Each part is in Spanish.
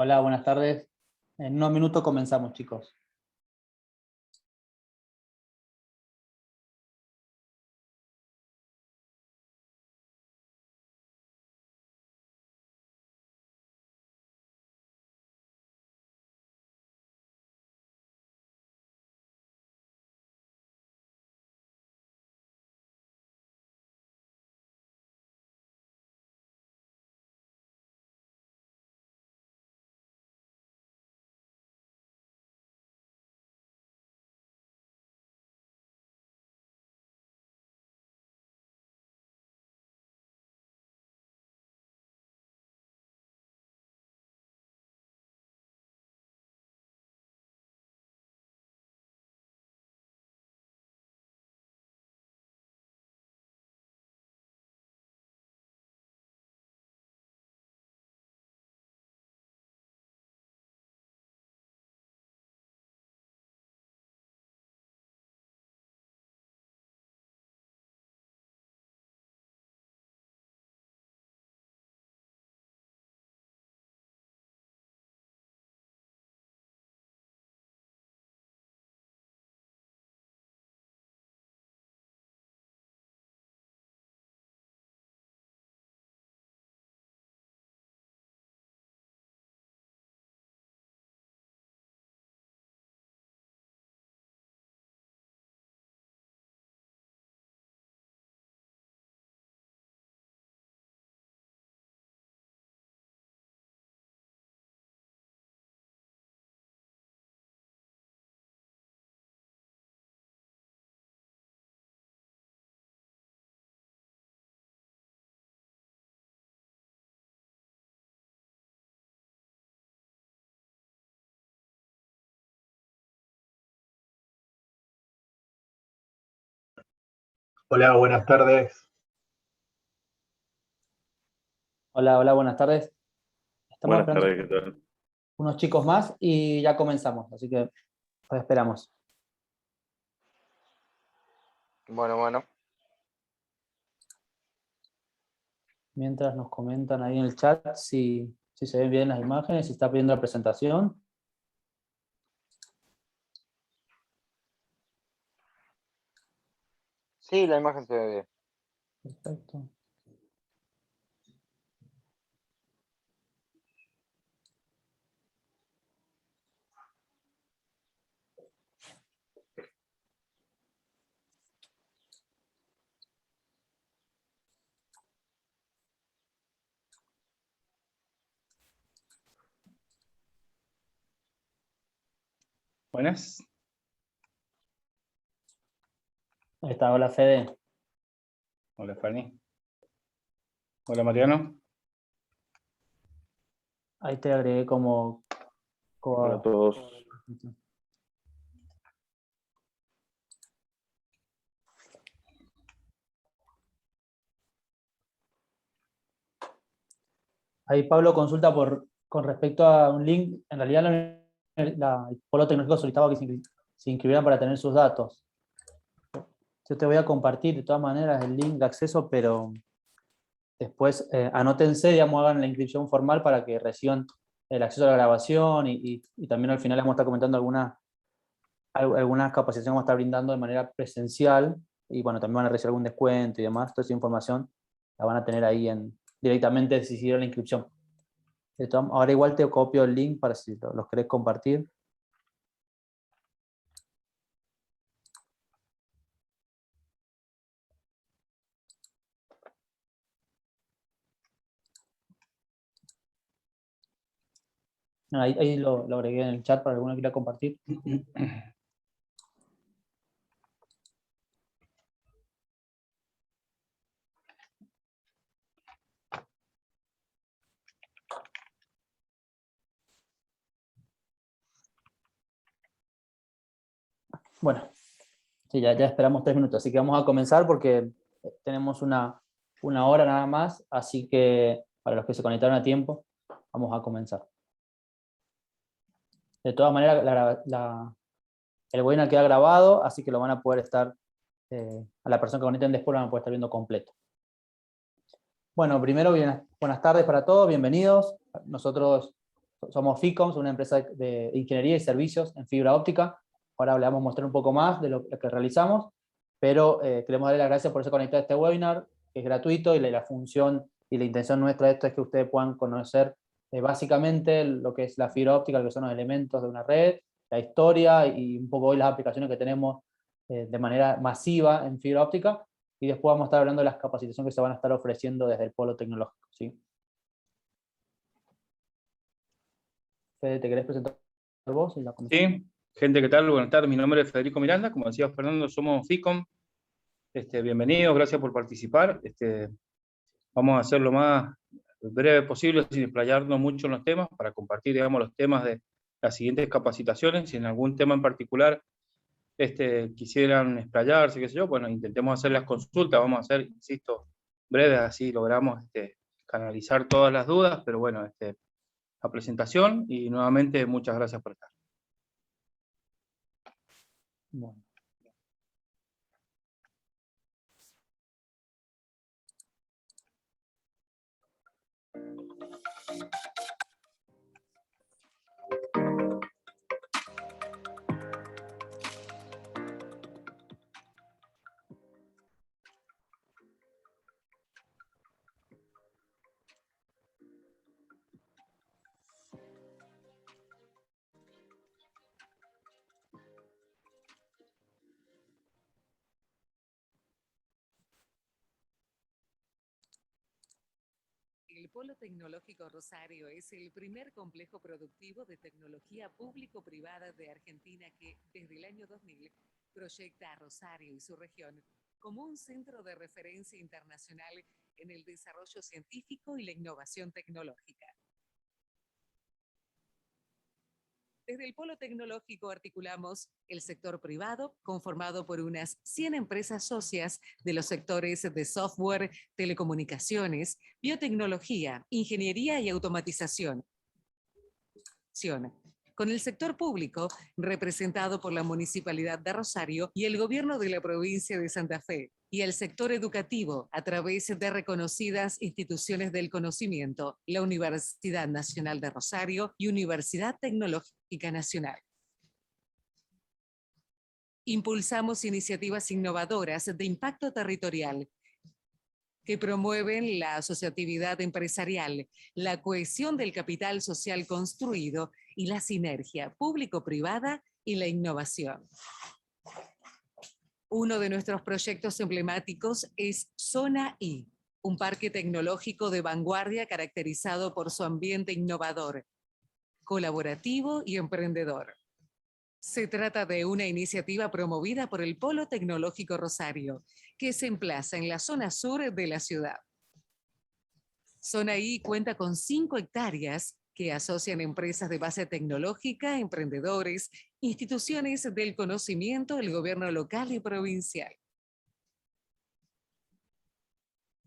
Hola, buenas tardes. En unos minutos comenzamos, chicos. Hola, buenas tardes. Hola, buenas tardes. Estamos Buenas esperando tardes, ¿qué tal? unos chicos más y ya comenzamos, así que los esperamos. Bueno. Mientras nos comentan ahí en el chat si se ven bien las imágenes, si está pidiendo la presentación. Sí, la imagen se ve bien. Perfecto. Buenas. Ahí está, hola Fede. Hola, Fanny. Hola, Mariano. Ahí te agregué como... Hola a todos. Ahí Pablo consulta con respecto a un link. En realidad el Polo Tecnológico solicitaba que se inscribieran para tener sus datos. Yo te voy a compartir de todas maneras el link de acceso, pero después anótense, digamos, hagan la inscripción formal para que reciban el acceso a la grabación y también al final vamos a estar comentando algunas capacitaciones que vamos a estar brindando de manera presencial y bueno, también van a recibir algún descuento y demás. Toda esa información la van a tener ahí directamente si hicieron la inscripción. Ahora igual te copio el link para si los querés compartir. Ahí lo agregué en el chat para alguno que quiera compartir. Bueno, sí, ya esperamos 3 minutos, así que vamos a comenzar porque tenemos una hora nada más, así que para los que se conectaron a tiempo, vamos a comenzar. De todas maneras, el webinar queda grabado, así que lo van a poder estar, a la persona que conecten después lo van a poder estar viendo completo. Bueno, primero, buenas tardes para todos, bienvenidos. Nosotros somos FICOMS, una empresa de ingeniería y servicios en fibra óptica. Ahora le vamos a mostrar un poco más de lo que realizamos, pero queremos darle las gracias por ser conectado a este webinar, que es gratuito, y la función y la intención nuestra de esto es que ustedes puedan conocer básicamente lo que es la fibra óptica, lo que son los elementos de una red, la historia y un poco hoy las aplicaciones que tenemos de manera masiva en fibra óptica, y después vamos a estar hablando de las capacitaciones que se van a estar ofreciendo desde el polo tecnológico, ¿sí? Fede, ¿te querés presentar vos? Sí, gente, ¿qué tal? Buenas tardes, mi nombre es Federico Miranda, como decía Fernando, somos FICOM. Bienvenidos, gracias por participar. Vamos a hacer lo más breve posible, sin explayarnos mucho en los temas, para compartir, digamos, los temas de las siguientes capacitaciones. Si en algún tema en particular quisieran explayarse, qué sé yo, bueno, intentemos hacer las consultas, vamos a hacer, insisto, breves, así logramos canalizar todas las dudas, pero bueno, la presentación, y nuevamente muchas gracias por estar. Bueno. El Polo Tecnológico Rosario es el primer complejo productivo de tecnología público-privada de Argentina que, desde el año 2000, proyecta a Rosario y su región como un centro de referencia internacional en el desarrollo científico y la innovación tecnológica. Desde el Polo Tecnológico articulamos el sector privado, conformado por unas 100 empresas socias de los sectores de software, telecomunicaciones, biotecnología, ingeniería y automatización. Con el sector público, representado por la Municipalidad de Rosario y el Gobierno de la Provincia de Santa Fe, y el sector educativo, a través de reconocidas instituciones del conocimiento, la Universidad Nacional de Rosario y Universidad Tecnológica Nacional. Impulsamos iniciativas innovadoras de impacto territorial que promueven la asociatividad empresarial, la cohesión del capital social construido y la sinergia público-privada y la innovación. Uno de nuestros proyectos emblemáticos es Zona I, un parque tecnológico de vanguardia caracterizado por su ambiente innovador, colaborativo y emprendedor. Se trata de una iniciativa promovida por el Polo Tecnológico Rosario, que se emplaza en la zona sur de la ciudad. Zona I cuenta con 5 hectáreas que asocian empresas de base tecnológica, emprendedores, instituciones del conocimiento, el gobierno local y provincial.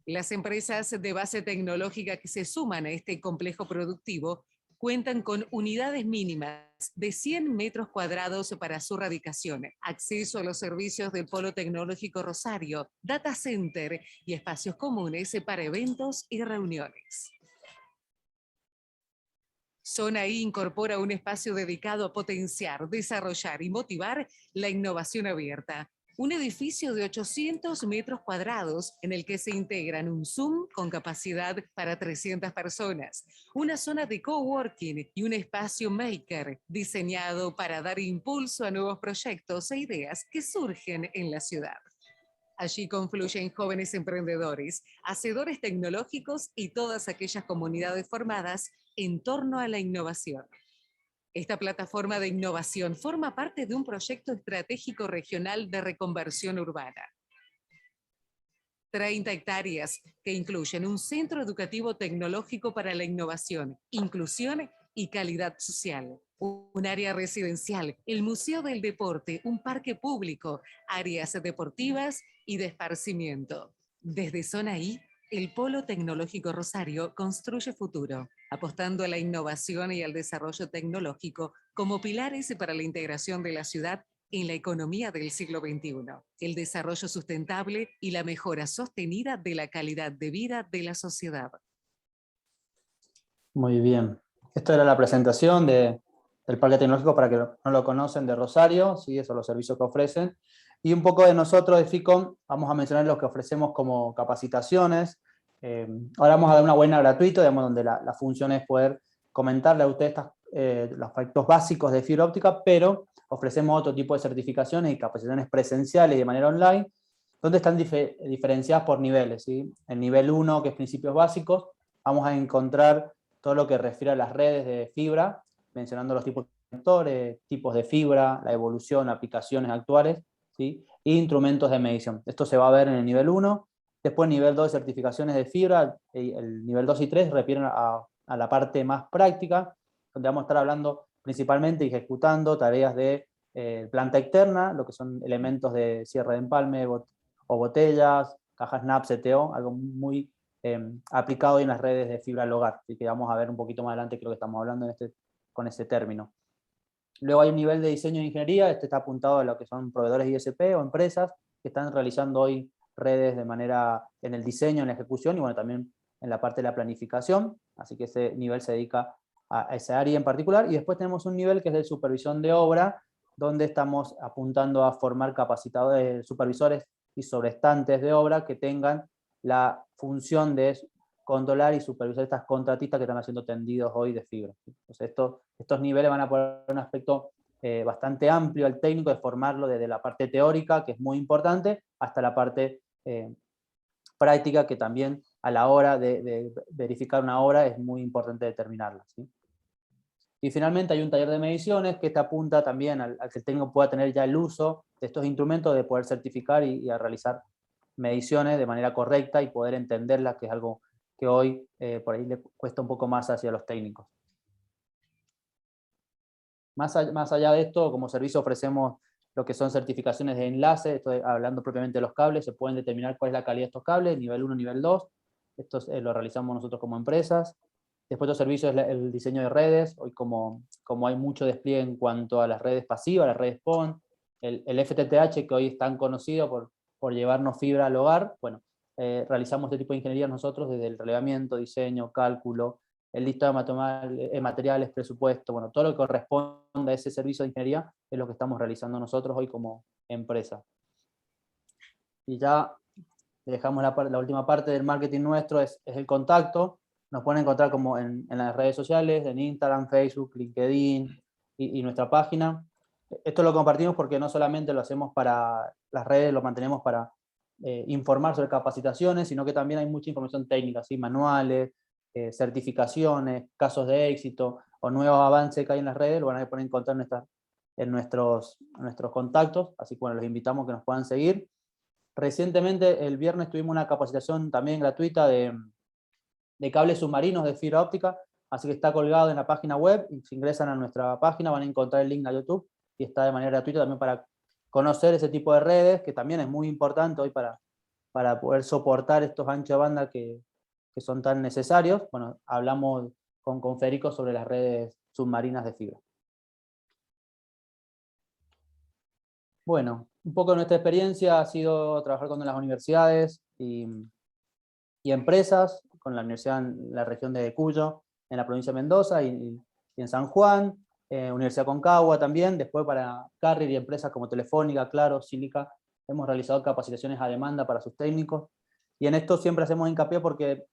Las empresas de base tecnológica que se suman a este complejo productivo cuentan con unidades mínimas de 100 metros cuadrados para su radicación, acceso a los servicios del Polo Tecnológico Rosario, data center y espacios comunes para eventos y reuniones. Zona I incorpora un espacio dedicado a potenciar, desarrollar y motivar la innovación abierta. Un edificio de 800 metros cuadrados en el que se integran un Zoom con capacidad para 300 personas, una zona de coworking y un espacio maker diseñado para dar impulso a nuevos proyectos e ideas que surgen en la ciudad. Allí confluyen jóvenes emprendedores, hacedores tecnológicos y todas aquellas comunidades formadas en torno a la innovación. Esta plataforma de innovación forma parte de un proyecto estratégico regional de reconversión urbana. 30 hectáreas que incluyen un centro educativo tecnológico para la innovación, inclusión y calidad social, un área residencial, el Museo del Deporte, un parque público, áreas deportivas y de esparcimiento. Desde Zona I, el Polo Tecnológico Rosario construye futuro, apostando a la innovación y al desarrollo tecnológico como pilares para la integración de la ciudad en la economía del siglo XXI, el desarrollo sustentable y la mejora sostenida de la calidad de vida de la sociedad. Muy bien. Esto era la presentación del Parque Tecnológico, para que no lo conocen, de Rosario, ¿sí? Esos son los servicios que ofrecen. Y un poco de nosotros, de FICOM, vamos a mencionar los que ofrecemos como capacitaciones. Ahora vamos a dar una buena gratuita, digamos, donde la función es poder comentarle a ustedes los aspectos básicos de fibra óptica, pero ofrecemos otro tipo de certificaciones y capacitaciones presenciales y de manera online, donde están diferenciadas por niveles, ¿sí? El nivel 1, que es principios básicos, vamos a encontrar todo lo que refiere a las redes de fibra, mencionando los tipos de conectores, tipos de fibra, la evolución, aplicaciones actuales, ¿sí? E instrumentos de medición. Esto se va a ver en el nivel 1. Después, nivel 2 de certificaciones de fibra. El nivel 2 y 3 refieren a la parte más práctica, donde vamos a estar hablando principalmente y ejecutando tareas de planta externa, lo que son elementos de cierre de empalme o botellas, cajas NAP, CTO, algo muy aplicado en las redes de fibra al hogar, así que vamos a ver un poquito más adelante, creo que estamos hablando con ese término. Luego hay un nivel de diseño de ingeniería, este está apuntado a lo que son proveedores ISP o empresas que están realizando hoy redes de manera en el diseño, en la ejecución y bueno, también en la parte de la planificación, así que ese nivel se dedica a esa área en particular. Y después tenemos un nivel que es de supervisión de obra, donde estamos apuntando a formar capacitadores, supervisores y sobrestantes de obra que tengan la función de controlar y supervisar estas contratistas que están haciendo tendidos hoy de fibra. Entonces estos niveles van a poner un aspecto bastante amplio al técnico, de formarlo desde la parte teórica, que es muy importante, hasta la parte práctica, que también a la hora de verificar una obra es muy importante determinarla, ¿sí? Y finalmente hay un taller de mediciones que te apunta también al que el técnico pueda tener ya el uso de estos instrumentos, de poder certificar y a realizar mediciones de manera correcta y poder entenderlas, que es algo que hoy por ahí le cuesta un poco más hacia los técnicos. Más allá de esto, como servicio ofrecemos lo que son certificaciones de enlace, estoy hablando propiamente de los cables, se pueden determinar cuál es la calidad de estos cables, nivel 1, nivel 2, esto lo realizamos nosotros como empresas. Después otro servicio es el diseño de redes, hoy como hay mucho despliegue en cuanto a las redes pasivas, las redes PON, el FTTH, que hoy es tan conocido por llevarnos fibra al hogar, bueno, realizamos este tipo de ingeniería nosotros desde el relevamiento, diseño, cálculo, el listado de materiales, presupuesto, bueno, todo lo que corresponda a ese servicio de ingeniería es lo que estamos realizando nosotros hoy como empresa. Y ya dejamos la última parte del marketing nuestro, es el contacto. Nos pueden encontrar como en las redes sociales, en Instagram, Facebook, LinkedIn y nuestra página. Esto lo compartimos porque no solamente lo hacemos para las redes, lo mantenemos para informar sobre capacitaciones, sino que también hay mucha información técnica, ¿sí? Manuales, certificaciones, casos de éxito o nuevos avances que hay en las redes, lo van a poder encontrar en nuestros contactos, así que bueno, los invitamos a que nos puedan seguir. Recientemente, el viernes, tuvimos una capacitación también gratuita de cables submarinos de fibra óptica, así que está colgado en la página web, y si ingresan a nuestra página van a encontrar el link a YouTube, y está de manera gratuita también para conocer ese tipo de redes, que también es muy importante hoy para poder soportar estos anchos de banda que son tan necesarios. Bueno, hablamos con Federico sobre las redes submarinas de fibra. Bueno, un poco de nuestra experiencia ha sido trabajar con las universidades y empresas, con la universidad en la región de Cuyo, en la provincia de Mendoza y en San Juan, Universidad Concagua también. Después para carrier y empresas como Telefónica, Claro, Sílica, hemos realizado capacitaciones a demanda para sus técnicos. Y en esto siempre hacemos hincapié porque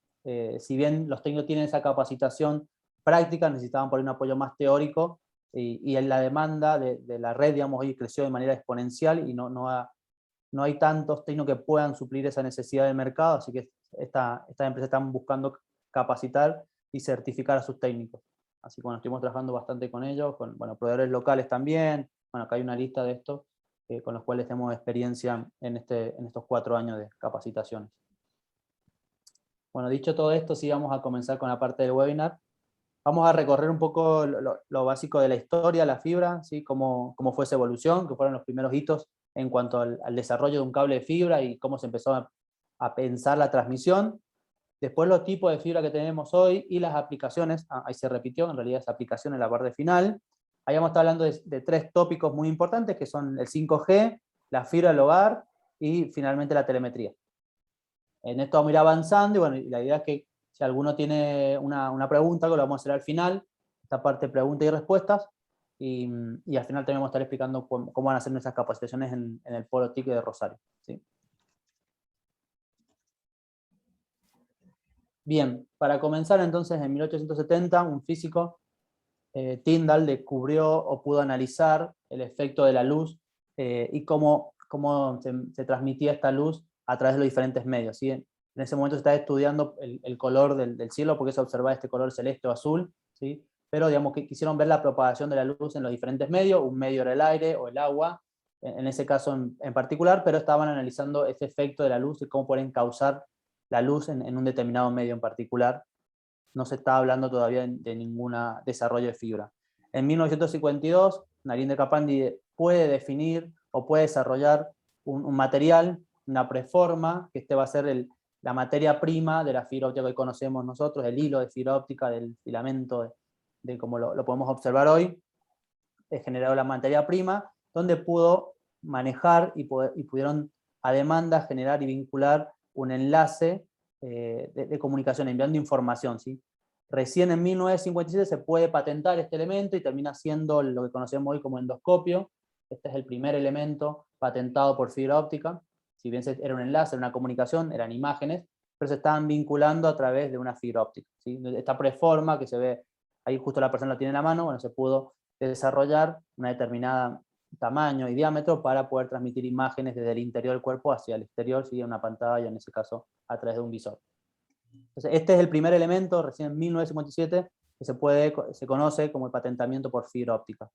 si bien los técnicos tienen esa capacitación práctica, necesitaban por ahí un apoyo más teórico, y en la demanda de la red, digamos, hoy creció de manera exponencial y no hay tantos técnicos que puedan suplir esa necesidad del mercado, así que estas empresas están buscando capacitar y certificar a sus técnicos. Así que bueno, estuvimos trabajando bastante con ellos, con proveedores locales también. Bueno, acá hay una lista de estos con los cuales tenemos experiencia en estos 4 años de capacitaciones. Bueno, dicho todo esto, sí vamos a comenzar con la parte del webinar. Vamos a recorrer un poco lo básico de la historia, la fibra, ¿sí? Cómo fue esa evolución, que fueron los primeros hitos en cuanto al desarrollo de un cable de fibra y cómo se empezó a pensar la transmisión. Después los tipos de fibra que tenemos hoy y las aplicaciones. Ahí se repitió, en realidad esa aplicación en la parte final. Ahí vamos a estar hablando de 3 tópicos muy importantes, que son el 5G, la fibra al hogar y finalmente la telemetría. En esto vamos a ir avanzando y bueno, la idea es que si alguno tiene una pregunta, algo lo vamos a hacer al final, esta parte de preguntas y respuestas, y al final también vamos a estar explicando cómo van a ser nuestras capacitaciones en el Polo TIC de Rosario, ¿sí? Bien, para comenzar entonces, en 1870, un físico, Tyndall, descubrió o pudo analizar el efecto de la luz y cómo se transmitía esta luz a través de los diferentes medios, ¿sí? En ese momento se estaba estudiando el color del cielo, porque se observaba este color celeste o azul, ¿sí? Pero digamos que quisieron ver la propagación de la luz en los diferentes medios. Un medio era el aire o el agua, en ese caso en particular, pero estaban analizando ese efecto de la luz y cómo pueden causar la luz en un determinado medio en particular. No se está hablando todavía de ningún desarrollo de fibra. En 1952, Narinder Kapandi puede definir o puede desarrollar un material, una preforma, que este va a ser la materia prima de la fibra óptica que conocemos nosotros, el hilo de fibra óptica, del filamento, de como lo podemos observar hoy, es generado la materia prima, donde pudo manejar y pudieron a demanda generar y vincular un enlace de comunicación, enviando información, ¿sí? Recién en 1957 se puede patentar este elemento y termina siendo lo que conocemos hoy como endoscopio. Este es el primer elemento patentado por fibra óptica. Si bien era un enlace, era una comunicación, eran imágenes, pero se estaban vinculando a través de una fibra óptica, ¿sí? Esta preforma que se ve, ahí justo la persona la tiene en la mano, bueno, se pudo desarrollar una determinada tamaño y diámetro para poder transmitir imágenes desde el interior del cuerpo hacia el exterior, ¿sí? Una pantalla, en ese caso a través de un visor. Entonces, este es el primer elemento, recién en 1957, que se conoce como el patentamiento por fibra óptica.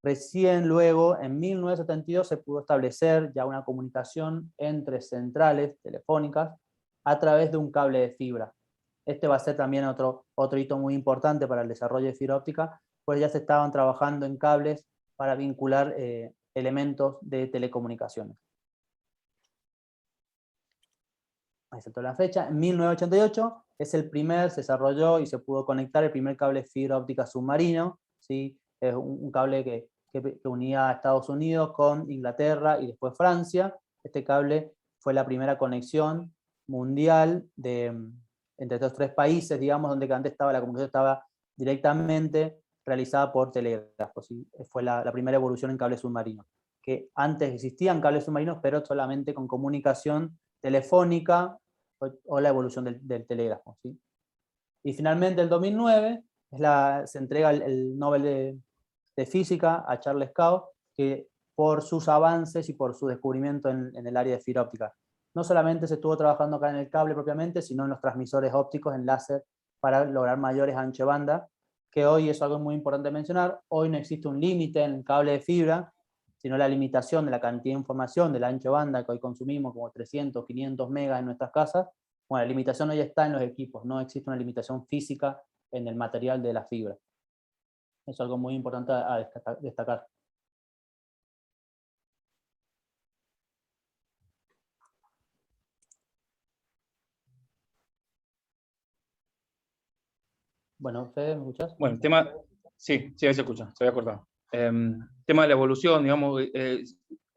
Recién luego, en 1972, se pudo establecer ya una comunicación entre centrales telefónicas a través de un cable de fibra. Este va a ser también otro hito muy importante para el desarrollo de fibra óptica, pues ya se estaban trabajando en cables para vincular elementos de telecomunicaciones. Ahí saltó la fecha. En 1988 se desarrolló y se pudo conectar el primer cable de fibra óptica submarino, ¿sí? Es un cable que unía a Estados Unidos con Inglaterra y después Francia. Este cable fue la primera conexión mundial entre estos tres países, digamos, donde antes la comunicación estaba directamente realizada por telégrafo, ¿sí? Fue la primera evolución en cables submarinos. Que antes existían cables submarinos, pero solamente con comunicación telefónica o la evolución del telégrafo, ¿sí? Y finalmente, en 2009, se entrega el Nobel de Física a Charles Kao, que por sus avances y por su descubrimiento en el área de fibra óptica. No solamente se estuvo trabajando acá en el cable propiamente, sino en los transmisores ópticos en láser para lograr mayores ancho de banda, que hoy es algo muy importante mencionar. Hoy no existe un límite en el cable de fibra, sino la limitación de la cantidad de información del ancho de banda que hoy consumimos, como 300, 500 megas en nuestras casas. Bueno, la limitación hoy está en los equipos, no existe una limitación física en el material de la fibra. Eso es algo muy importante a destacar. Bueno, Fede, ¿me escuchás? Bueno, el tema, sí, ahí se escucha, se había cortado. Tema de la evolución, digamos,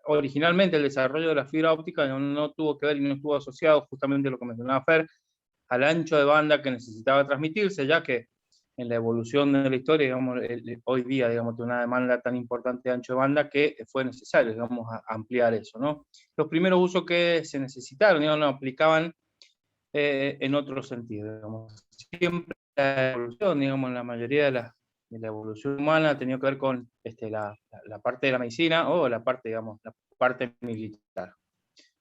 originalmente el desarrollo de la fibra óptica no tuvo que ver y no estuvo asociado justamente a lo que mencionaba Fer, al ancho de banda que necesitaba transmitirse, ya que en la evolución de la historia, digamos, hoy día, digamos, de una demanda tan importante de ancho de banda que fue necesario, digamos, ampliar eso, ¿no? Los primeros usos que se necesitaron, digamos, no aplicaban en otro sentido, digamos. Siempre la evolución, digamos, la mayoría de la evolución humana ha tenido que ver con la parte de la medicina o la parte, digamos, la parte militar.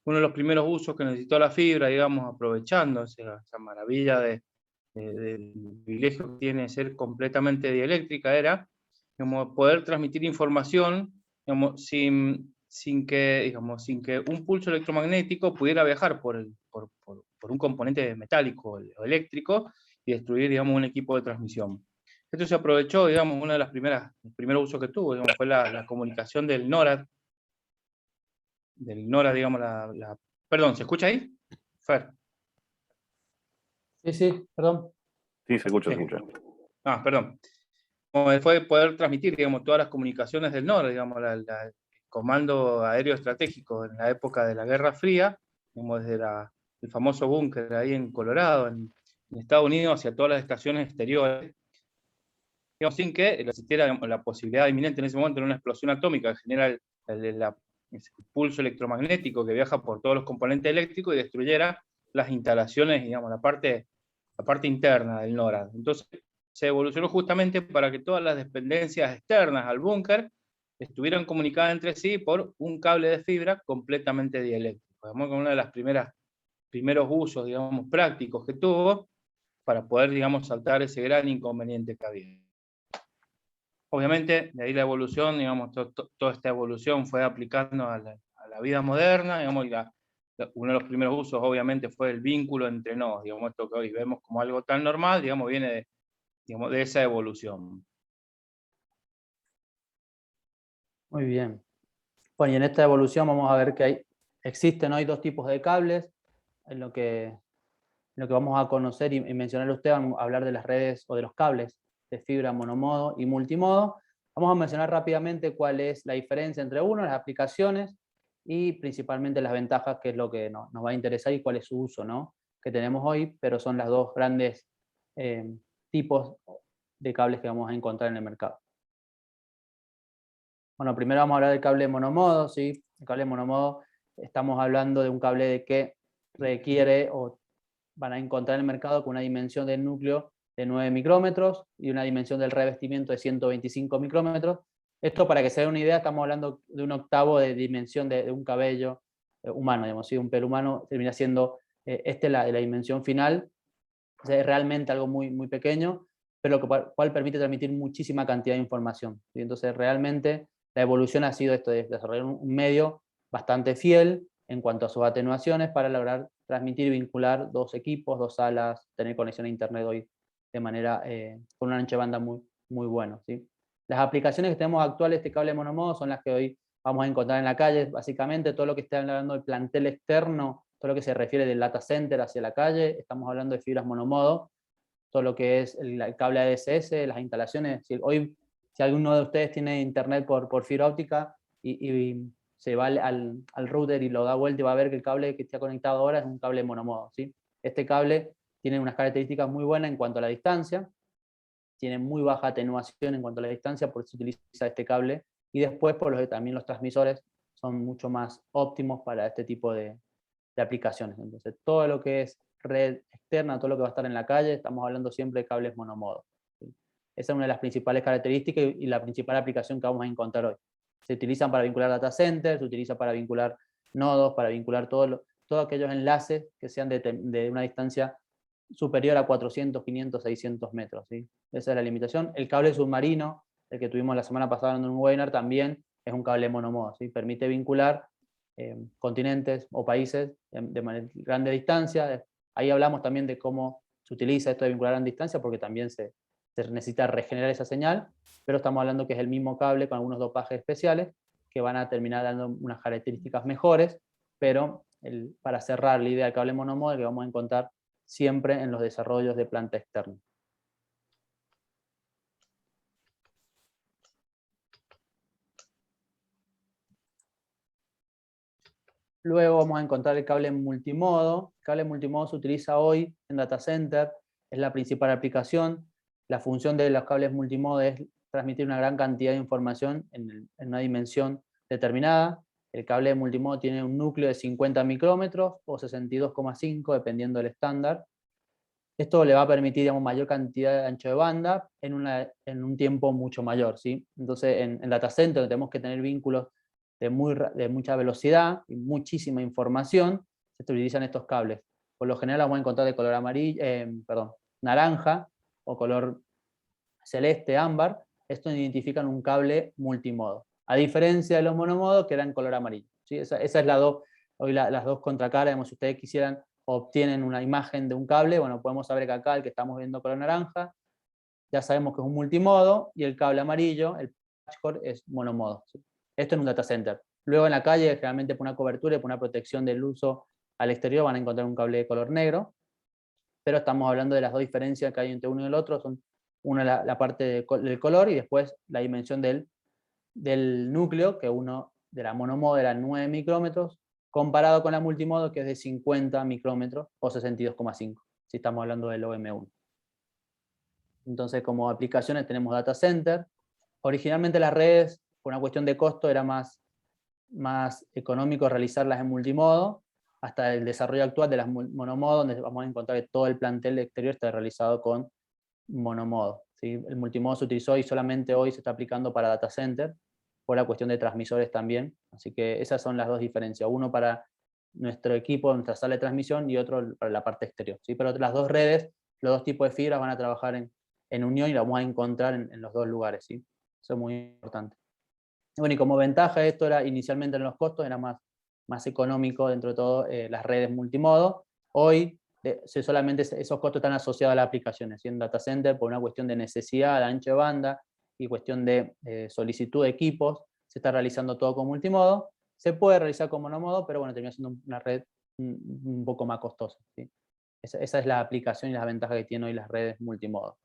Uno de los primeros usos que necesitó la fibra, digamos, aprovechando esa maravilla del privilegio que tiene ser completamente dieléctrica, era, digamos, poder transmitir información, digamos, sin que un pulso electromagnético pudiera viajar por un componente metálico o eléctrico y destruir, digamos, un equipo de transmisión. Esto se aprovechó, digamos, uno de los primeros usos que tuvo, digamos, fue la comunicación del NORAD, digamos, Perdón, ¿se escucha ahí? Fer. Sí, perdón. Sí, se escucha, se escucha. Perdón. Fue poder transmitir, digamos, todas las comunicaciones del NORAD, digamos, el comando aéreo estratégico en la época de la Guerra Fría, digamos, desde el famoso búnker ahí en Colorado, en Estados Unidos, hacia todas las estaciones exteriores. digamos, sin que existiera, digamos, la posibilidad inminente en ese momento de una explosión atómica que genera el pulso electromagnético que viaja por todos los componentes eléctricos y destruyera las instalaciones, digamos, la parte interna del NORAD. Entonces, se evolucionó justamente para que todas las dependencias externas al búnker estuvieran comunicadas entre sí por un cable de fibra completamente dieléctrico. Digamos, con uno de los primeros usos, digamos, prácticos que tuvo para poder, digamos, saltar ese gran inconveniente que había. Obviamente, de ahí la evolución, digamos, toda esta evolución fue aplicando a la vida moderna, digamos, y uno de los primeros usos, obviamente, fue el vínculo entre nodos, digamos, esto que hoy vemos como algo tan normal, digamos, viene de esa evolución. Muy bien. Bueno, y en esta evolución vamos a ver que existen hoy dos tipos de cables. En lo que vamos a conocer y mencionar usted, vamos a hablar de las redes o de los cables de fibra monomodo y multimodo. Vamos a mencionar rápidamente cuál es la diferencia entre uno, las aplicaciones, y principalmente las ventajas, que es lo que nos va a interesar, y cuál es su uso, ¿no?, que tenemos hoy, pero son las dos grandes tipos de cables que vamos a encontrar en el mercado. Bueno, primero vamos a hablar del cable monomodo, ¿sí? El cable monomodo, estamos hablando de un cable que requiere o van a encontrar en el mercado con una dimensión del núcleo de 9 micrómetros y una dimensión del revestimiento de 125 micrómetros. Esto, para que se den una idea, estamos hablando de un octavo de dimensión de un cabello humano, digamos, ¿sí? Un pelo humano termina siendo la dimensión final. O sea, es realmente algo muy, muy pequeño, pero lo cual permite transmitir muchísima cantidad de información, ¿sí? Entonces, realmente la evolución ha sido esto, de desarrollar un medio bastante fiel en cuanto a sus atenuaciones para lograr transmitir y vincular dos equipos, dos salas, tener conexión a internet hoy de manera, con un ancho de banda muy, muy bueno, ¿sí? Las aplicaciones que tenemos actuales de este cable monomodo son las que hoy vamos a encontrar en la calle, básicamente todo lo que está hablando del plantel externo, todo lo que se refiere del data center hacia la calle, estamos hablando de fibras monomodo, todo lo que es el cable ADSS, las instalaciones. Si alguno de ustedes tiene internet por fibra óptica y se va al router y lo da vuelta y va a ver que el cable que está conectado ahora es un cable monomodo, ¿sí? Este cable tiene unas características muy buenas en cuanto a la distancia, tiene muy baja atenuación en cuanto a la distancia, por eso se utiliza este cable, y después también los transmisores son mucho más óptimos para este tipo de aplicaciones. Entonces, todo lo que es red externa, todo lo que va a estar en la calle, estamos hablando siempre de cables monomodo, ¿sí? Esa es una de las principales características y la principal aplicación que vamos a encontrar hoy. Se utilizan para vincular data centers, se utiliza para vincular nodos, para vincular todos aquellos enlaces que sean de una distancia superior a 400, 500, 600 metros, ¿sí? Esa es la limitación. El cable submarino, el que tuvimos la semana pasada en un webinar, también es un cable monomodo, ¿sí? Permite vincular continentes o países de grande distancia. Ahí hablamos también de cómo se utiliza esto de vincular a distancia, porque también se necesita regenerar esa señal, pero estamos hablando que es el mismo cable con algunos dopajes especiales que van a terminar dando unas características mejores, pero para cerrar la idea del cable monomodo que vamos a encontrar siempre en los desarrollos de planta externa. Luego vamos a encontrar el cable multimodo. El cable multimodo se utiliza hoy en data center, es la principal aplicación. La función de los cables multimodo es transmitir una gran cantidad de información en una dimensión determinada. El cable multimodo tiene un núcleo de 50 micrómetros o 62,5, dependiendo del estándar. Esto le va a permitir, digamos, mayor cantidad de ancho de banda en un tiempo mucho mayor, ¿sí? Entonces, en data center tenemos que tener vínculos de mucha velocidad y muchísima información, se utilizan estos cables. Por lo general vamos a encontrar de color naranja o color celeste, ámbar. Esto identifican un cable multimodo, a diferencia de los monomodos que eran color amarillo, ¿sí? Esa es hoy las dos contracaras. Digamos, si ustedes quisieran obtienen una imagen de un cable, bueno, podemos saber que acá el que estamos viendo color naranja, ya sabemos que es un multimodo, y el cable amarillo, el patchcore, es monomodo, ¿sí? Esto en un data center. Luego en la calle, generalmente por una cobertura y por una protección del uso al exterior, van a encontrar un cable de color negro, pero estamos hablando de las dos diferencias que hay entre uno y el otro. Son una la parte del color y después la dimensión del núcleo, que uno de la monomodo era 9 micrómetros, comparado con la multimodo, que es de 50 micrómetros o 62,5, si estamos hablando del OM1. Entonces, como aplicaciones tenemos data center. Originalmente las redes, por una cuestión de costo, era más económico realizarlas en multimodo, hasta el desarrollo actual de las monomodo, donde vamos a encontrar que todo el plantel exterior está realizado con monomodo, ¿sí? El multimodo se utilizó y solamente hoy se está aplicando para data center, por la cuestión de transmisores también. Así que esas son las dos diferencias. Uno para nuestro equipo, nuestra sala de transmisión, y otro para la parte exterior, ¿sí? Pero las dos redes, los dos tipos de fibras van a trabajar en unión y la vamos a encontrar en los dos lugares, ¿sí? Eso es muy importante. Bueno, y como ventaja esto era inicialmente en los costos, era más económico dentro de todo las redes multimodo. Hoy solamente esos costos están asociados a las aplicaciones, ¿sí? En data center, por una cuestión de necesidad de ancho de banda y cuestión de solicitud de equipos, se está realizando todo con multimodo. Se puede realizar con monomodo, pero bueno, termina siendo una red un poco más costosa, ¿sí? Esa es la aplicación y la ventaja que tienen hoy las redes multimodo.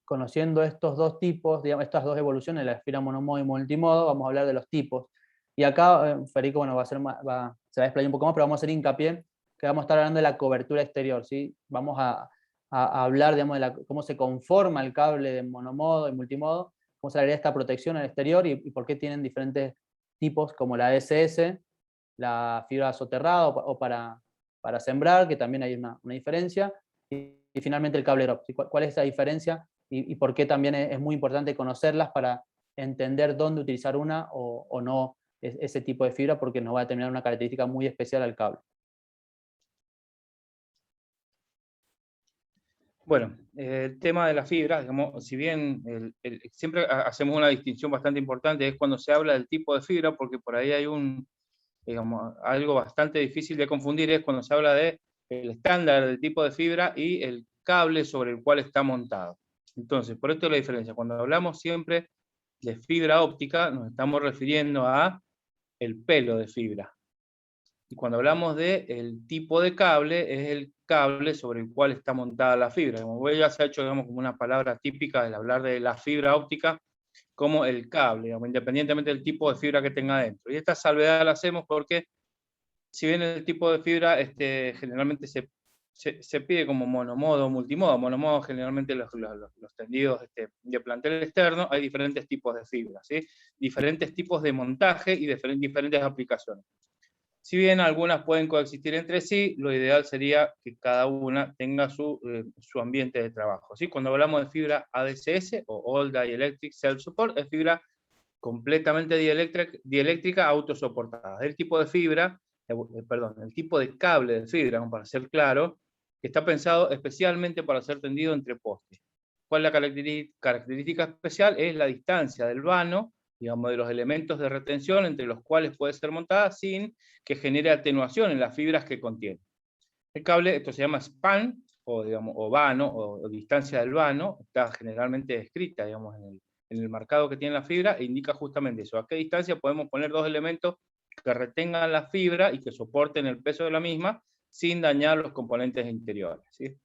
Conociendo estos dos tipos, digamos, estas dos evoluciones, la fibra monomodo y multimodo, vamos a hablar de los tipos. Y acá, Federico, bueno, se va a explayar un poco más, pero vamos a hacer hincapié que vamos a estar hablando de la cobertura exterior, ¿sí? Vamos a hablar, digamos, de cómo se conforma el cable de monomodo y multimodo, cómo se le haría esta protección al exterior y por qué tienen diferentes tipos, como la ADSS, la fibra soterrada o para sembrar, que también hay una diferencia, y finalmente el cable drop, ¿sí? ¿Cuál es esa diferencia? Y por qué también es muy importante conocerlas para entender dónde utilizar una o no ese tipo de fibra, porque nos va a determinar una característica muy especial al cable. Bueno, el tema de la fibra, digamos, si bien siempre hacemos una distinción bastante importante, es cuando se habla del tipo de fibra, porque por ahí hay digamos, algo bastante difícil de confundir, es cuando se habla del estándar del tipo de fibra y el cable sobre el cual está montado. Entonces, por esto es la diferencia. Cuando hablamos siempre de fibra óptica, nos estamos refiriendo a el pelo de fibra. Y cuando hablamos del tipo de cable, es el cable sobre el cual está montada la fibra. Como ya se ha hecho, digamos, como una palabra típica del hablar de la fibra óptica, como el cable, digamos, independientemente del tipo de fibra que tenga dentro. Y esta salvedad la hacemos porque, si bien el tipo de fibra generalmente se pide como monomodo o multimodo, monomodo generalmente los tendidos de plantel externo, hay diferentes tipos de fibras, ¿sí? Diferentes tipos de montaje y diferentes aplicaciones. Si bien algunas pueden coexistir entre sí, lo ideal sería que cada una tenga su ambiente de trabajo, ¿sí? Cuando hablamos de fibra ADSS o All Dielectric Self-Support, es fibra completamente dieléctrica autosoportada. El tipo de fibra, el tipo de cable de fibra, para ser claro, que está pensado especialmente para ser tendido entre postes. ¿Cuál es la característica especial? Es la distancia del vano, digamos, de los elementos de retención entre los cuales puede ser montada sin que genere atenuación en las fibras que contiene. El cable, esto se llama span, o vano, o distancia del vano, está generalmente descrita, digamos, en el marcado que tiene la fibra, e indica justamente eso. A qué distancia podemos poner dos elementos que retengan la fibra y que soporten el peso de la misma sin dañar los componentes interiores, ¿sí?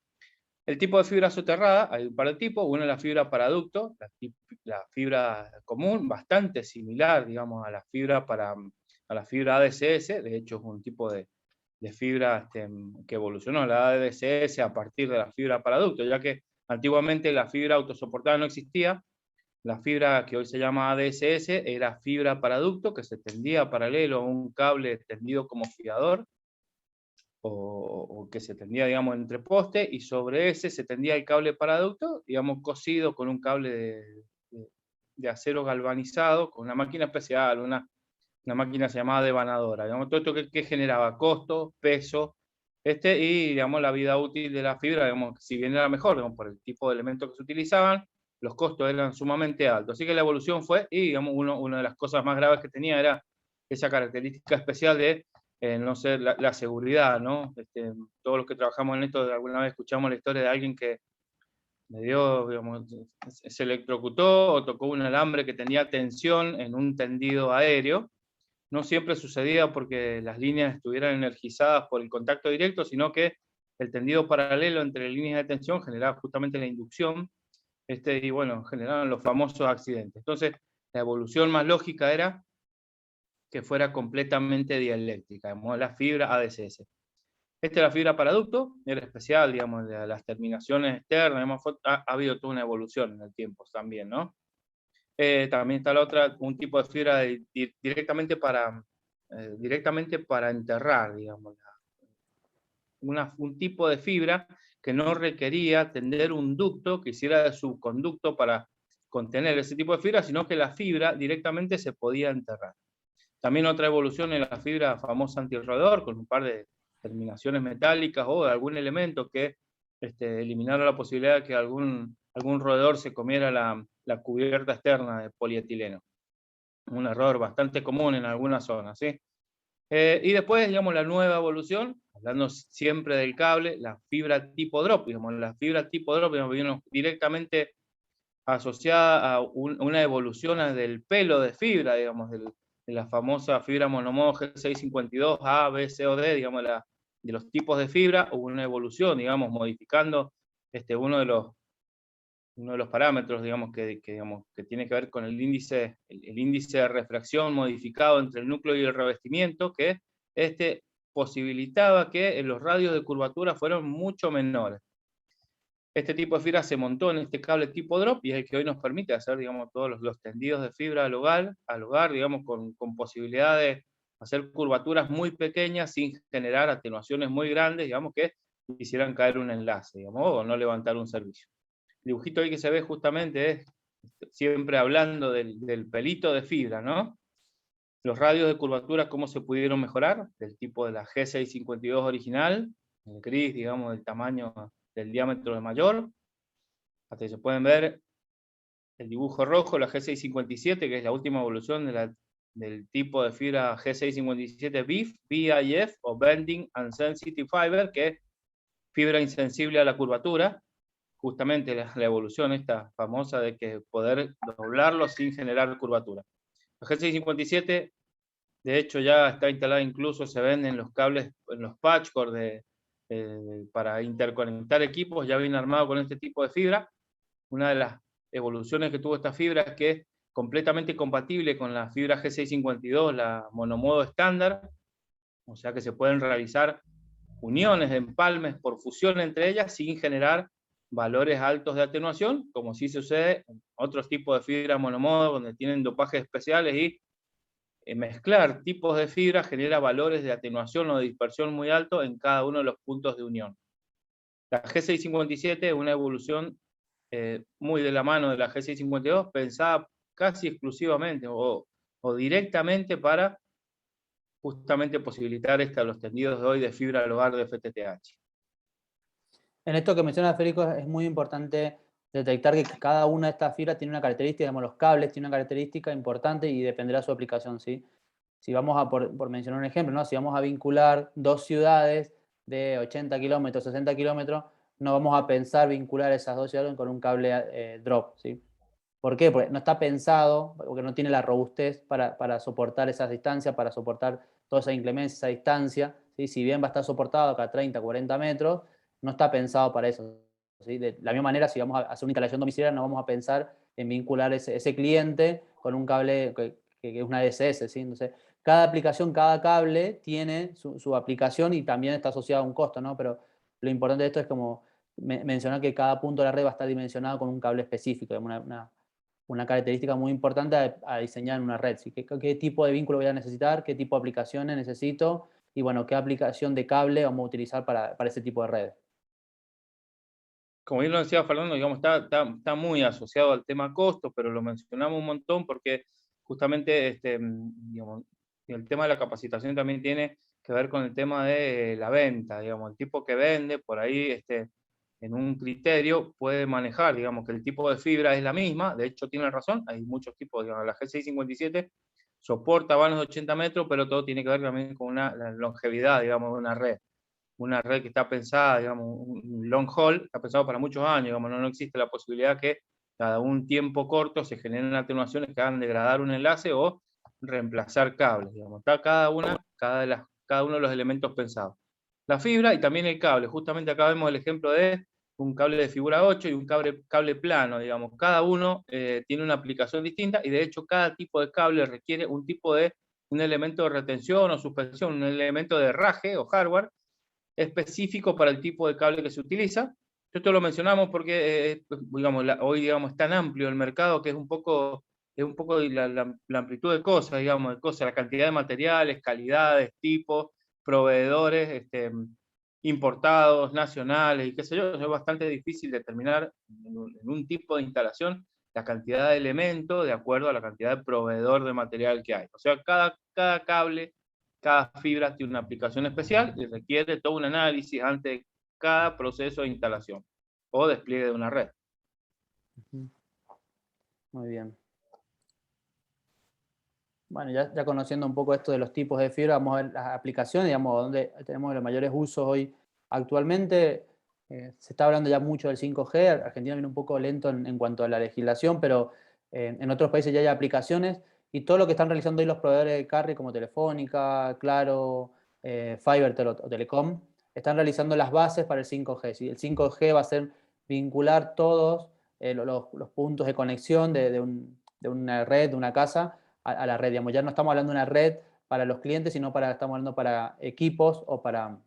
El tipo de fibra soterrada, hay un par de tipos. Una es la fibra paraducto, la fibra común, bastante similar, digamos, a la fibra ADSS. De hecho, es un tipo de fibra que evolucionó la ADSS a partir de la fibra paraducto, ya que antiguamente la fibra autosoportada no existía. La fibra que hoy se llama ADSS era fibra paraducto, que se tendía paralelo a un cable tendido como fiador, o que se tendía, digamos, entre postes, y sobre ese se tendía el cable paraducto, digamos, cosido con un cable de acero galvanizado, con una máquina especial, una máquina llamada devanadora. Digamos, todo esto que generaba costo, peso, y, digamos, la vida útil de la fibra, digamos, si bien era mejor, digamos, por el tipo de elementos que se utilizaban, los costos eran sumamente altos. Así que la evolución fue, y digamos, una de las cosas más graves que tenía era esa característica especial de no ser la seguridad, ¿no? Todos los que trabajamos en esto, alguna vez escuchamos la historia de alguien que digamos, se electrocutó o tocó un alambre que tenía tensión en un tendido aéreo. No siempre sucedía porque las líneas estuvieran energizadas por el contacto directo, sino que el tendido paralelo entre líneas de tensión generaba justamente la inducción, y bueno, generaban los famosos accidentes. Entonces, la evolución más lógica era que fuera completamente dieléctrica, la fibra ADSS. Esta es la fibra para ducto, era especial, digamos, de las terminaciones externas, digamos, ha habido toda una evolución en el tiempo también, ¿no? También está la otra, un tipo de fibra directamente para enterrar, digamos, un tipo de fibra que no requería tender un ducto que hiciera de subconducto para contener ese tipo de fibra, sino que la fibra directamente se podía enterrar. También otra evolución en la fibra famosa antirroedor, con un par de terminaciones metálicas o de algún elemento que eliminara la posibilidad de que algún roedor se comiera la cubierta externa de polietileno. Un error bastante común en algunas zonas, ¿sí? Y después, digamos, la nueva evolución, hablando siempre del cable, la fibra tipo drop, digamos, la fibra tipo drop, digamos, vino directamente asociada a una evolución del pelo de fibra, digamos, de la famosa fibra monomodo G652, A, B, C o D, digamos, de los tipos de fibra, hubo una evolución, digamos, modificando uno de los parámetros, digamos, que tiene que ver con el índice de refracción modificado entre el núcleo y el revestimiento, que posibilitaba que los radios de curvatura fueran mucho menores. Este tipo de fibra se montó en este cable tipo drop y es el que hoy nos permite hacer, digamos, todos los tendidos de fibra al hogar, digamos, con posibilidad de hacer curvaturas muy pequeñas sin generar atenuaciones muy grandes, digamos, que hicieran caer un enlace, digamos, o no levantar un servicio. El dibujito ahí que se ve justamente es siempre hablando del pelito de fibra, ¿no? Los radios de curvatura, ¿cómo se pudieron mejorar? Del tipo de la G652 original, el gris, digamos, del tamaño del diámetro de mayor. Hasta que se pueden ver el dibujo rojo, la G657, que es la última evolución del tipo de fibra G657 BIF o Bending and Sensitive Fiber, que es fibra insensible a la curvatura. Justamente la evolución esta famosa de que poder doblarlo sin generar curvatura. La G657, de hecho, ya está instalada, incluso se venden los cables, en los patch cord para interconectar equipos, ya viene armado con este tipo de fibra. Una de las evoluciones que tuvo esta fibra es que es completamente compatible con la fibra G652, la monomodo estándar, o sea que se pueden realizar uniones de empalmes por fusión entre ellas sin generar valores altos de atenuación, como sí sucede en otros tipos de fibra monomodo, donde tienen dopajes especiales y mezclar tipos de fibra genera valores de atenuación o de dispersión muy altos en cada uno de los puntos de unión. La G657 es una evolución muy de la mano de la G652, pensada casi exclusivamente o directamente para justamente posibilitar los tendidos de hoy de fibra al hogar de FTTH. En esto que menciona Federico es muy importante detectar que cada una de estas fibras tiene una característica, digamos, los cables tienen una característica importante y dependerá de su aplicación, ¿sí? Si vamos a, por mencionar un ejemplo, ¿no? Si vamos a vincular dos ciudades de 80 kilómetros, 60 kilómetros, no vamos a pensar vincular esas dos ciudades con un cable drop, ¿sí? ¿Por qué? Porque no está pensado, porque no tiene la robustez para soportar esas distancias, para soportar toda esa inclemencia, esa distancia, ¿sí? Si bien va a estar soportado acá a 30, 40 metros, no está pensado para eso, ¿sí? De la misma manera, si vamos a hacer una instalación domiciliaria, no vamos a pensar en vincular ese cliente con un cable que es una DSS, ¿sí? Entonces, cada aplicación, cada cable tiene su aplicación y también está asociado a un costo, ¿no? Pero lo importante de esto es como mencionar que cada punto de la red va a estar dimensionado con un cable específico, una característica muy importante a diseñar en una red. ¿Sí? ¿Qué tipo de vínculo voy a necesitar? ¿Qué tipo de aplicaciones necesito? Y bueno, ¿qué aplicación de cable vamos a utilizar para ese tipo de redes? Como bien lo decía Fernando, digamos, está muy asociado al tema costos, pero lo mencionamos un montón porque justamente digamos, el tema de la capacitación también tiene que ver con el tema de la venta, digamos, el tipo que vende, por ahí en un criterio puede manejar, digamos, que el tipo de fibra es la misma, de hecho tiene razón, hay muchos tipos, digamos, la G657 soporta vanos de 80 metros, pero todo tiene que ver también con la longevidad, digamos, de una red que está pensada, digamos, un long haul, está pensado para muchos años, digamos, no existe la posibilidad que cada un tiempo corto se generen atenuaciones que hagan degradar un enlace o reemplazar cables, digamos, está cada uno de los elementos pensados. La fibra y también el cable, justamente acá vemos el ejemplo de un cable de figura 8 y un cable plano, digamos, cada uno tiene una aplicación distinta y de hecho cada tipo de cable requiere un elemento de retención o suspensión, un elemento de herraje o hardware específico para el tipo de cable que se utiliza. Esto lo mencionamos porque digamos, hoy digamos, es tan amplio el mercado que es un poco la amplitud de cosas, digamos, la cantidad de materiales, calidades, tipos, proveedores importados, nacionales y qué sé yo. Es bastante difícil determinar en un tipo de instalación la cantidad de elementos de acuerdo a la cantidad de proveedor de material que hay. O sea, cada cable, cada fibra tiene una aplicación especial y requiere todo un análisis antes de cada proceso de instalación o despliegue de una red. Muy bien. Bueno, ya conociendo un poco esto de los tipos de fibra, vamos a ver las aplicaciones, digamos, donde tenemos los mayores usos hoy. Actualmente se está hablando ya mucho del 5G, Argentina viene un poco lento en cuanto a la legislación, pero en otros países ya hay aplicaciones y todo lo que están realizando hoy los proveedores de carrier como Telefónica, Claro, Fivertel o Telecom, están realizando las bases para el 5G. ¿Sí? El 5G va a ser vincular todos los puntos de conexión de una red, de una casa, a la red. Digamos, ya no estamos hablando de una red para los clientes, sino estamos hablando para equipos o para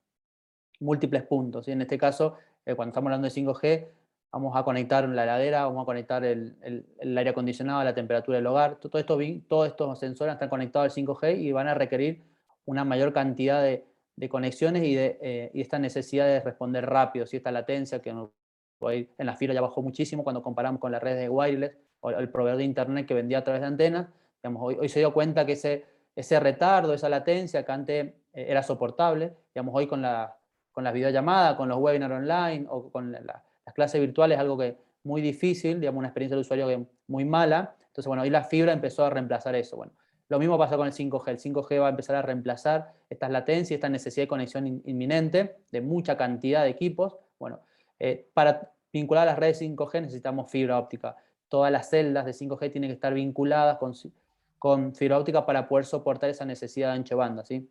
múltiples puntos. ¿Sí? En este caso, cuando estamos hablando de 5G, vamos a conectar la heladera, vamos a conectar el aire acondicionado a la temperatura del hogar. Todos estos sensores están conectados al 5G y van a requerir una mayor cantidad de conexiones y esta necesidad de responder rápido. ¿Sí? Esta latencia que hoy en la fibra ya bajó muchísimo cuando comparamos con las redes de wireless o el proveedor de internet que vendía a través de antenas. Digamos, hoy se dio cuenta que ese retardo, esa latencia que antes era soportable, digamos, hoy con las videollamadas, con los webinars online o con las clases virtuales es algo que muy difícil, digamos, una experiencia de usuario que muy mala. Entonces, bueno, hoy la fibra empezó a reemplazar eso. Bueno, lo mismo pasa con el 5G. El 5G va a empezar a reemplazar estas latencias, esta necesidad de conexión inminente de mucha cantidad de equipos. Bueno, para vincular a las redes 5G necesitamos fibra óptica. Todas las celdas de 5G tienen que estar vinculadas con fibra óptica para poder soportar esa necesidad de ancho de banda, ¿sí?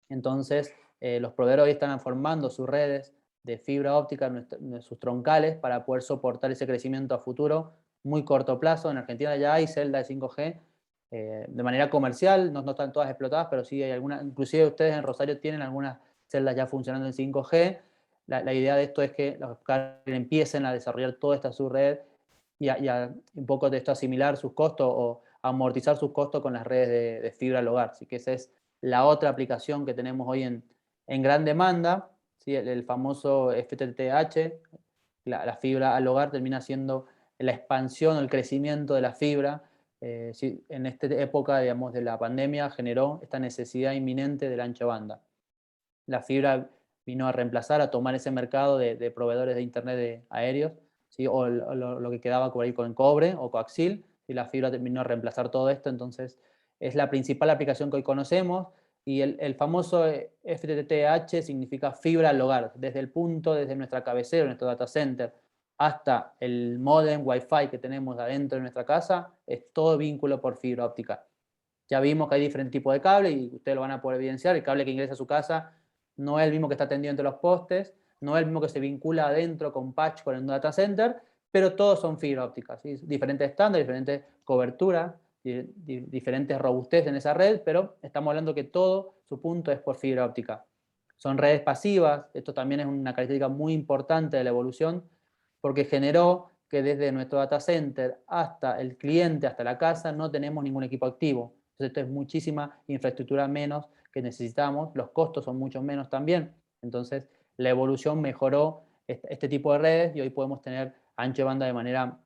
Entonces, los proveedores hoy están formando sus redes de fibra óptica, sus troncales, para poder soportar ese crecimiento a futuro, muy corto plazo. En Argentina ya hay celdas de 5G de manera comercial, no están todas explotadas, pero sí hay algunas, inclusive ustedes en Rosario tienen algunas celdas ya funcionando en 5G. La idea de esto es que los carriers empiecen a desarrollar toda esta subred y un poco de esto asimilar sus costos o amortizar sus costos con las redes de fibra al hogar. Así que esa es la otra aplicación que tenemos hoy en gran demanda, ¿sí? El famoso FTTH, la fibra al hogar termina siendo la expansión o el crecimiento de la fibra. ¿Sí? En esta época, digamos, de la pandemia generó esta necesidad inminente del ancho de banda. La fibra vino a reemplazar, a tomar ese mercado de proveedores de internet aéreos, ¿sí? O lo que quedaba por ahí con cobre o coaxil, y la fibra vino a reemplazar todo esto. Entonces es la principal aplicación que hoy conocemos, y el famoso FTTH significa fibra al hogar, desde nuestra cabecera, nuestro data center, hasta el modem Wi-Fi que tenemos adentro de nuestra casa, es todo vínculo por fibra óptica. Ya vimos que hay diferentes tipos de cable y ustedes lo van a poder evidenciar. El cable que ingresa a su casa no es el mismo que está tendido entre los postes, no es el mismo que se vincula adentro con patch con el data center, pero todos son fibra óptica, ¿sí? Diferentes estándares, diferentes coberturas, diferentes robustez en esa red, pero estamos hablando que todo su punto es por fibra óptica. Son redes pasivas, esto también es una característica muy importante de la evolución, porque generó que desde nuestro data center hasta el cliente, hasta la casa, no tenemos ningún equipo activo. Entonces esto es muchísima infraestructura menos que necesitamos, los costos son mucho menos también. Entonces la evolución mejoró este tipo de redes y hoy podemos tener ancho de banda de manera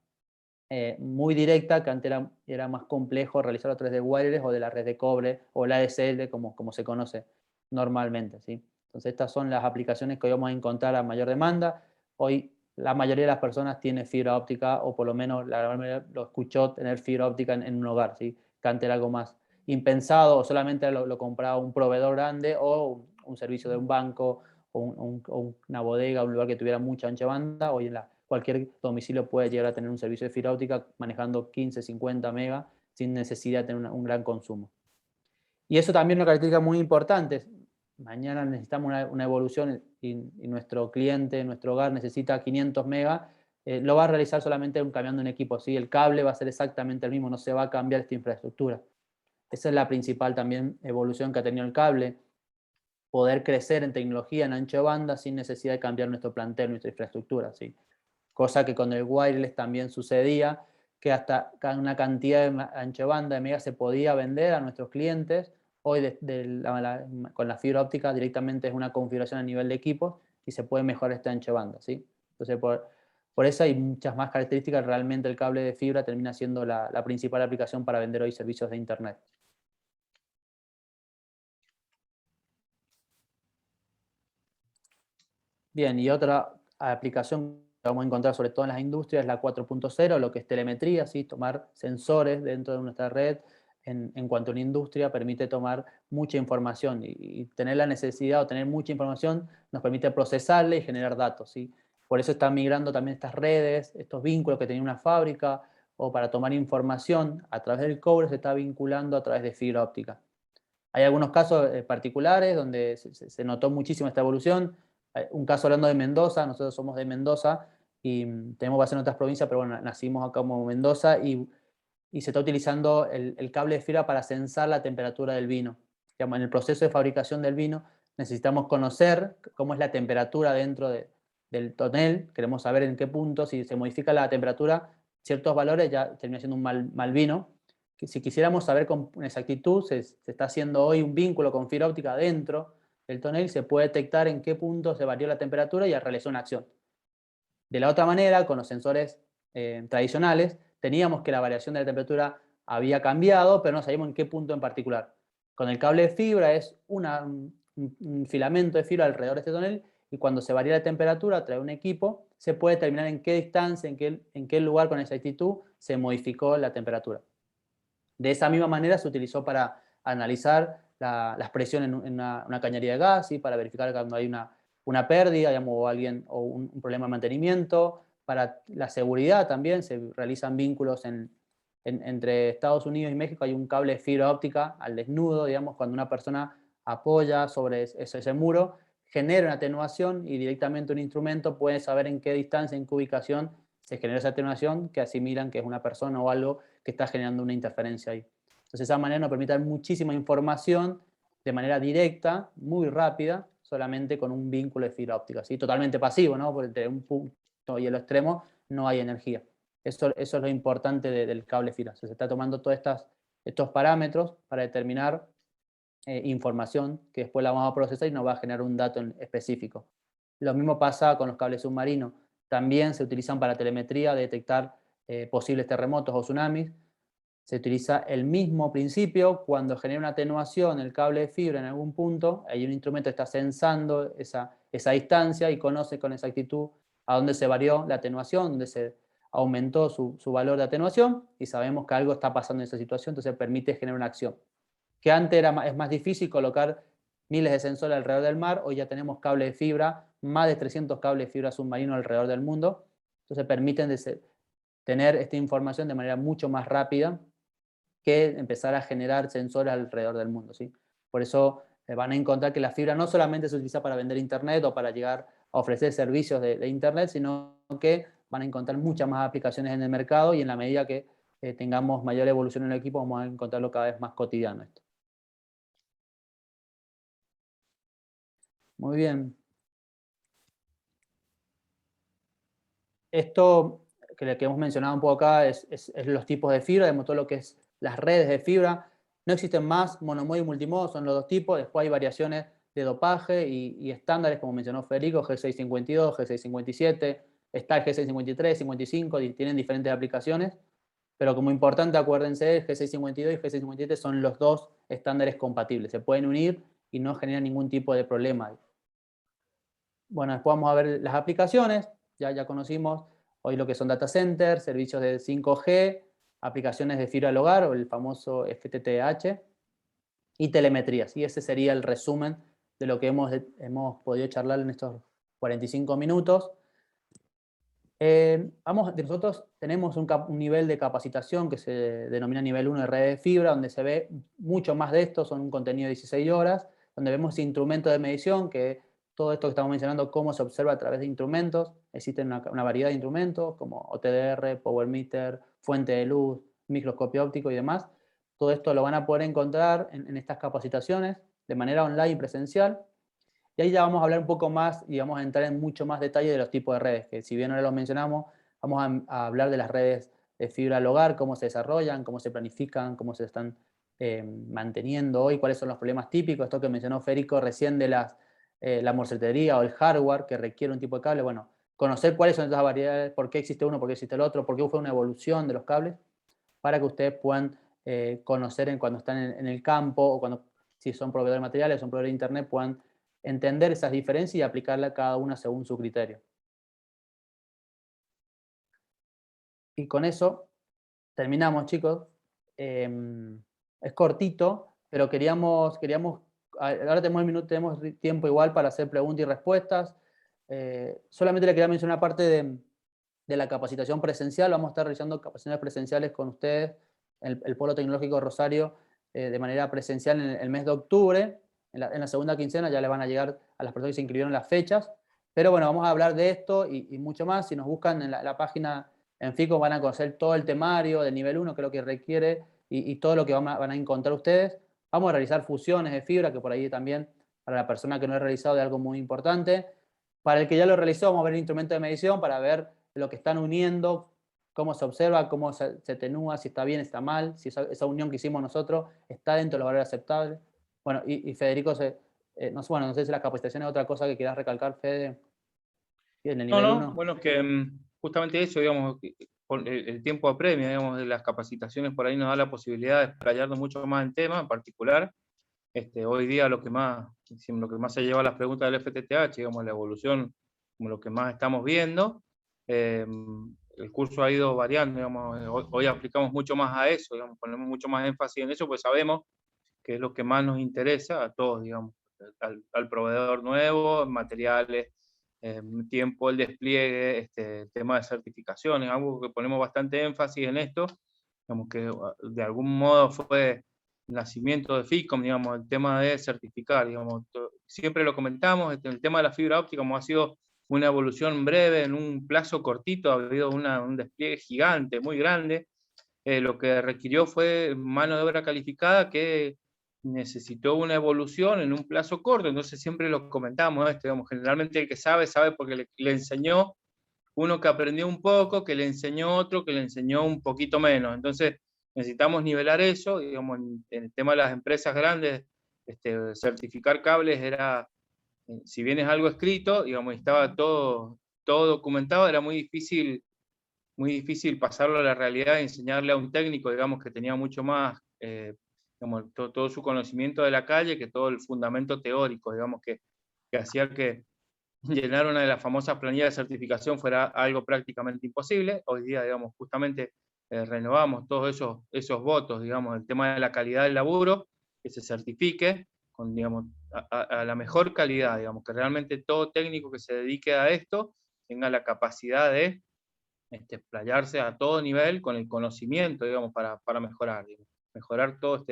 muy directa, que antes era más complejo realizarlo a través de wireless o de la red de cobre o la ADSL como se conoce normalmente, ¿sí? Entonces estas son las aplicaciones que hoy vamos a encontrar a mayor demanda. Hoy la mayoría de las personas tiene fibra óptica, o por lo menos la mayoría lo escuchó tener fibra óptica en un hogar, ¿sí? Que antes era algo más impensado, o solamente lo compraba un proveedor grande o un servicio de un banco o una bodega, un lugar que tuviera mucha ancha banda. Hoy cualquier domicilio puede llegar a tener un servicio de fibra óptica manejando 15, 50 megas sin necesidad de tener un gran consumo. Y eso también es una característica muy importante. Mañana necesitamos una evolución y nuestro cliente, nuestro hogar necesita 500 megas, lo va a realizar solamente cambiando un equipo, ¿sí? El cable va a ser exactamente el mismo, no se va a cambiar esta infraestructura. Esa es la principal también evolución que ha tenido el cable. poder crecer en tecnología, en ancho de banda, sin necesidad de cambiar nuestro plantel, nuestra infraestructura, ¿sí? Cosa que con el wireless también sucedía, que hasta una cantidad de ancho de banda de megas se podía vender a nuestros clientes. Hoy con la fibra óptica directamente es una configuración a nivel de equipos y se puede mejorar este ancho de banda, ¿sí? Entonces, por eso hay muchas más características. Realmente el cable de fibra termina siendo la principal aplicación para vender hoy servicios de Internet. Bien, y otra aplicación que vamos a encontrar sobre todo en las industrias es la 4.0, lo que es telemetría, ¿sí? Tomar sensores dentro de nuestra red en cuanto a una industria permite tomar mucha información y tener la necesidad o tener mucha información nos permite procesarla y generar datos, ¿sí? Por eso están migrando también estas redes, estos vínculos que tenía una fábrica, o para tomar información a través del cobre se está vinculando a través de fibra óptica. Hay algunos casos particulares donde se notó muchísimo esta evolución. Un caso hablando de Mendoza, nosotros somos de Mendoza y tenemos base en otras provincias, pero bueno, nacimos acá como Mendoza y se está utilizando el cable de fibra para censar la temperatura del vino. Digamos, en el proceso de fabricación del vino necesitamos conocer cómo es la temperatura dentro del tonel, queremos saber en qué punto, si se modifica la temperatura, ciertos valores ya termina siendo un mal vino. Si quisiéramos saber con exactitud, se está haciendo hoy un vínculo con fibra óptica dentro del tonel, se puede detectar en qué punto se varió la temperatura y realizar una acción. De la otra manera, con los sensores tradicionales, teníamos que la variación de la temperatura había cambiado, pero no sabíamos en qué punto en particular. Con el cable de fibra es un filamento de fibra alrededor de este tonel y cuando se varía la temperatura a través de un equipo, se puede determinar en qué distancia, en qué lugar con exactitud se modificó la temperatura. De esa misma manera se utilizó para analizar las presiones en una cañería de gas, ¿sí? Para verificar cuando hay una pérdida, digamos, o un problema de mantenimiento. Para la seguridad también se realizan vínculos entre Estados Unidos y México. Hay un cable de fibra óptica al desnudo, digamos, cuando una persona apoya sobre ese muro, genera una atenuación y directamente un instrumento puede saber en qué distancia, en qué ubicación se genera esa atenuación que asimilan que es una persona o algo que está generando una interferencia ahí. Entonces, de esa manera nos permite dar muchísima información de manera directa, muy rápida, solamente con un vínculo de fibra óptica, ¿sí? Totalmente pasivo, ¿no? Porque entre un punto y el extremo no hay energía. Eso es lo importante del cable fibra. Se está tomando todos estos parámetros para determinar información que después la vamos a procesar y nos va a generar un dato específico. Lo mismo pasa con los cables submarinos. También se utilizan para telemetría, detectar posibles terremotos o tsunamis. Se utiliza el mismo principio cuando genera una atenuación el cable de fibra en algún punto, hay un instrumento que está sensando esa distancia y conoce con exactitud a dónde se varió la atenuación, dónde se aumentó su valor de atenuación y sabemos que algo está pasando en esa situación, entonces permite generar una acción. Que antes es más difícil colocar miles de sensores alrededor del mar, hoy ya tenemos cables de fibra, más de 300 cables de fibra submarinos alrededor del mundo, entonces permiten tener esta información de manera mucho más rápida que empezar a generar sensores alrededor del mundo, ¿sí? Por eso van a encontrar que la fibra no solamente se utiliza para vender Internet o para llegar a ofrecer servicios de Internet, sino que van a encontrar muchas más aplicaciones en el mercado y en la medida que tengamos mayor evolución en el equipo vamos a encontrarlo cada vez más cotidiano esto. Muy bien. Esto que hemos mencionado un poco acá es los tipos de fibra, de todo lo que es las redes de fibra. No existen más monomodo y multimodo, son los dos tipos. Después hay variaciones de dopaje y estándares, como mencionó Federico, G652, G657, está el G653, 55, y tienen diferentes aplicaciones. Pero como importante, acuérdense, G652 y G657 son los dos estándares compatibles. Se pueden unir y no generan ningún tipo de problema. Bueno, después vamos a ver las aplicaciones. Ya conocimos hoy lo que son data centers, servicios de 5G, aplicaciones de fibra al hogar o el famoso FTTH y telemetrías. Y ese sería el resumen de lo que hemos podido charlar en estos 45 minutos. Nosotros tenemos un nivel de capacitación que se denomina nivel 1 de red de fibra, donde se ve mucho más de esto, son un contenido de 16 horas, donde vemos instrumentos de medición que todo esto que estamos mencionando, cómo se observa a través de instrumentos. Existen una variedad de instrumentos como OTDR, Power Meter, fuente de luz, microscopio óptico y demás. Todo esto lo van a poder encontrar en estas capacitaciones de manera online y presencial. Y ahí ya vamos a hablar un poco más y vamos a entrar en mucho más detalle de los tipos de redes, que si bien ahora los mencionamos, vamos a hablar de las redes de fibra al hogar, cómo se desarrollan, cómo se planifican, cómo se están manteniendo hoy, cuáles son los problemas típicos, esto que mencionó Federico recién de la morcillería o el hardware que requiere un tipo de cable. Bueno, conocer cuáles son esas variedades, por qué existe uno, por qué existe el otro, por qué fue una evolución de los cables, para que ustedes puedan conocer cuando están en el campo o cuando, si son proveedores de materiales, son proveedores de internet, puedan entender esas diferencias y aplicarla a cada una según su criterio. Y con eso terminamos, chicos. Es cortito, pero queríamos ahora tenemos tiempo igual para hacer preguntas y respuestas. Solamente le quería mencionar una parte de la capacitación presencial. Vamos a estar realizando capacitaciones presenciales con ustedes, el Polo Tecnológico de Rosario, de manera presencial en el mes de octubre. En la segunda quincena ya le van a llegar a las personas que se inscribieron las fechas. Pero bueno, vamos a hablar de esto y mucho más. Si nos buscan en la página en FICO van a conocer todo el temario del nivel 1, que es lo que requiere, y todo lo que van a encontrar ustedes. Vamos a realizar fusiones de fibra, que por ahí también, para la persona que no ha realizado, es algo muy importante. Para el que ya lo realizó, vamos a ver el instrumento de medición para ver lo que están uniendo, cómo se observa, cómo se atenúa, si está bien, está mal, si esa unión que hicimos nosotros está dentro de los valores aceptables. Bueno, y Federico, no sé si la capacitación es otra cosa que quieras recalcar, Fede, en el nivel 1. Bueno, que justamente eso, digamos, con el tiempo apremia, digamos, de las capacitaciones por ahí nos da la posibilidad de explayarnos mucho más en tema, en particular. Hoy día lo que más se lleva a las preguntas del FTTH, digamos, la evolución, como lo que más estamos viendo. El curso ha ido variando, digamos, hoy aplicamos mucho más a eso, digamos, ponemos mucho más énfasis en eso, pues sabemos que es lo que más nos interesa a todos, digamos, al proveedor nuevo, materiales, tiempo, el despliegue, el tema de certificaciones, algo que ponemos bastante énfasis en esto, digamos que de algún modo fue el nacimiento de FICOM, digamos, el tema de certificar, digamos, siempre lo comentamos, el tema de la fibra óptica como ha sido una evolución breve, en un plazo cortito, ha habido un despliegue gigante, muy grande. Lo que requirió fue mano de obra calificada que necesitó una evolución en un plazo corto, entonces siempre lo comentamos, digamos, generalmente el que sabe porque le enseñó uno que aprendió un poco, que le enseñó otro, que le enseñó un poquito menos, entonces necesitamos nivelar eso, digamos, en el tema de las empresas grandes, certificar cables era, si bien es algo escrito, digamos, estaba todo documentado, era muy difícil pasarlo a la realidad y enseñarle a un técnico, digamos, que tenía mucho más, digamos, todo su conocimiento de la calle que todo el fundamento teórico, digamos, que hacía que llenar una de las famosas planillas de certificación fuera algo prácticamente imposible. Hoy día, digamos, justamente renovamos todos esos votos, digamos, el tema de la calidad del laburo, que se certifique con, digamos, a la mejor calidad, digamos, que realmente todo técnico que se dedique a esto tenga la capacidad de explayarse a todo nivel con el conocimiento, digamos, para mejorar, digamos, mejorar todo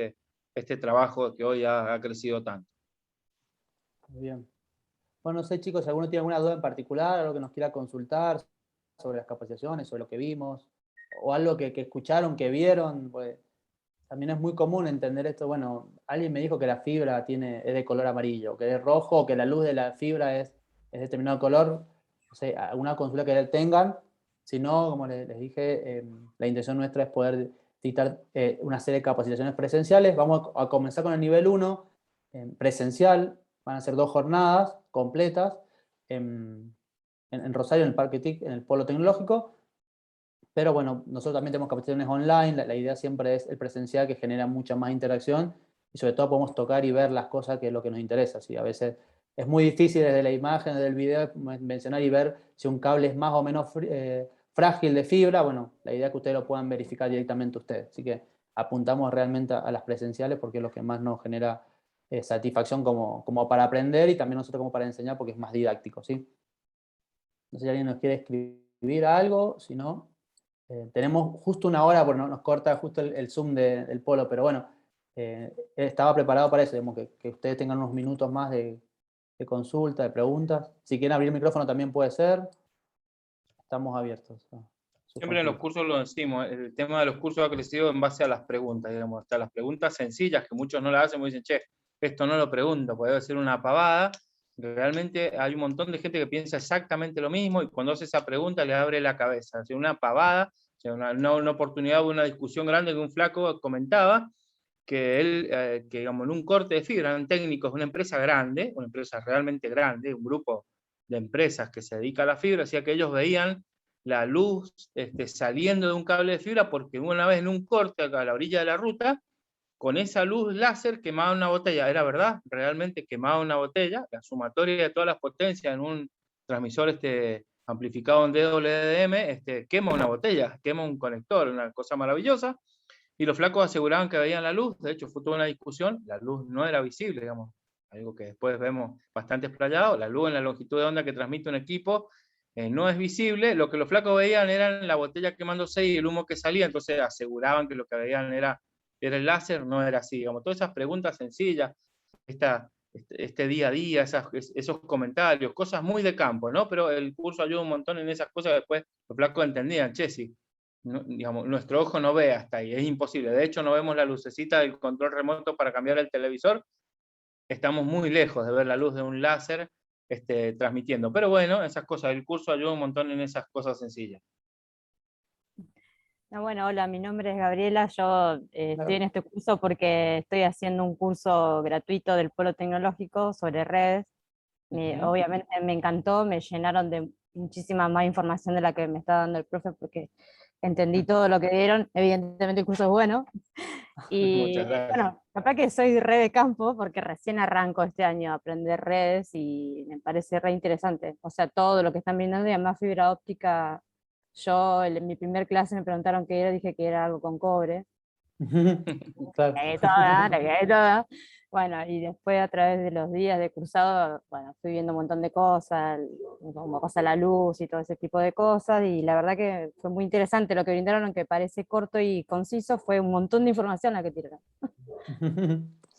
este trabajo que hoy ha crecido tanto. Muy bien. Bueno, no sé, chicos, si alguno tiene alguna duda en particular, algo que nos quiera consultar sobre las capacitaciones, sobre lo que vimos, o algo que escucharon, que vieron, pues también es muy común entender esto. Bueno, alguien me dijo que la fibra es de color amarillo, que es rojo, o que la luz de la fibra es determinado color. No sé, alguna consulta que tengan. Si no, como les dije, la intención nuestra es poder dictar una serie de capacitaciones presenciales. Vamos a comenzar con el nivel 1, presencial. Van a ser 2 jornadas completas en Rosario, en el Parque TIC, en el Polo Tecnológico. Pero bueno, nosotros también tenemos capacitaciones online. La idea siempre es el presencial, que genera mucha más interacción y sobre todo podemos tocar y ver las cosas, que es lo que nos interesa. ¿Sí? A veces es muy difícil desde la imagen, desde el video, mencionar y ver si un cable es más o menos frágil de fibra. Bueno, la idea es que ustedes lo puedan verificar directamente ustedes. Así que apuntamos realmente a las presenciales porque es lo que más nos genera satisfacción como para aprender y también nosotros como para enseñar porque es más didáctico. ¿Sí? No sé si alguien nos quiere escribir algo, si no... tenemos justo una hora, porque nos corta justo el Zoom del Polo, pero bueno, estaba preparado para eso, digamos, que ustedes tengan unos minutos más de consulta, de preguntas. Si quieren abrir el micrófono también puede ser. Estamos abiertos. Siempre en los cursos lo decimos, el tema de los cursos ha crecido en base a las preguntas, digamos, hasta las preguntas sencillas, que muchos no las hacen, porque dicen, che, esto no lo pregunto, puede ser una pavada, realmente hay un montón de gente que piensa exactamente lo mismo y cuando hace esa pregunta le abre la cabeza. O sea, una pavada, o sea, una oportunidad, una discusión grande que un flaco comentaba, que él, que digamos, en un corte de fibra, eran técnicos de una empresa grande, una empresa realmente grande, un grupo de empresas que se dedica a la fibra, decía que ellos veían la luz saliendo de un cable de fibra porque una vez en un corte acá a la orilla de la ruta, con esa luz láser quemaba una botella. Era verdad, realmente quemaba una botella, la sumatoria de todas las potencias en un transmisor amplificado en DWDM, quema una botella, quema un conector, una cosa maravillosa. Y los flacos aseguraban que veían la luz, de hecho fue toda una discusión, la luz no era visible, digamos, algo que después vemos bastante explayado, la luz en la longitud de onda que transmite un equipo no es visible, lo que los flacos veían era la botella quemándose y el humo que salía, entonces aseguraban que lo que veían era el láser, no era así, digamos, todas esas preguntas sencillas, este día a día, esos comentarios, cosas muy de campo, ¿no? Pero el curso ayuda un montón en esas cosas que después los flacos entendían, che, sí, no, digamos, nuestro ojo no ve hasta ahí, es imposible. De hecho, no vemos la lucecita del control remoto para cambiar el televisor. Estamos muy lejos de ver la luz de un láser transmitiendo. Pero bueno, esas cosas, el curso ayuda un montón en esas cosas sencillas. No, bueno, hola, mi nombre es Gabriela, yo estoy en este curso porque estoy haciendo un curso gratuito del Polo Tecnológico sobre redes. Obviamente me encantó, me llenaron de muchísima más información de la que me está dando el profe porque entendí todo lo que dieron, evidentemente el curso es bueno. Y Muchas gracias. bueno, capaz que soy re de campo porque recién arranco este año a aprender redes y me parece re interesante. O sea, todo lo que están brindando y además fibra óptica. Yo en mi primer clase me preguntaron qué era, dije que era algo con cobre. Claro. La cagué toda. Bueno, y después a través de los días de cursado, bueno, fui viendo un montón de cosas, como cosa la luz y todo ese tipo de cosas, y la verdad que fue muy interesante lo que brindaron, aunque parece corto y conciso, fue un montón de información la que tiraron.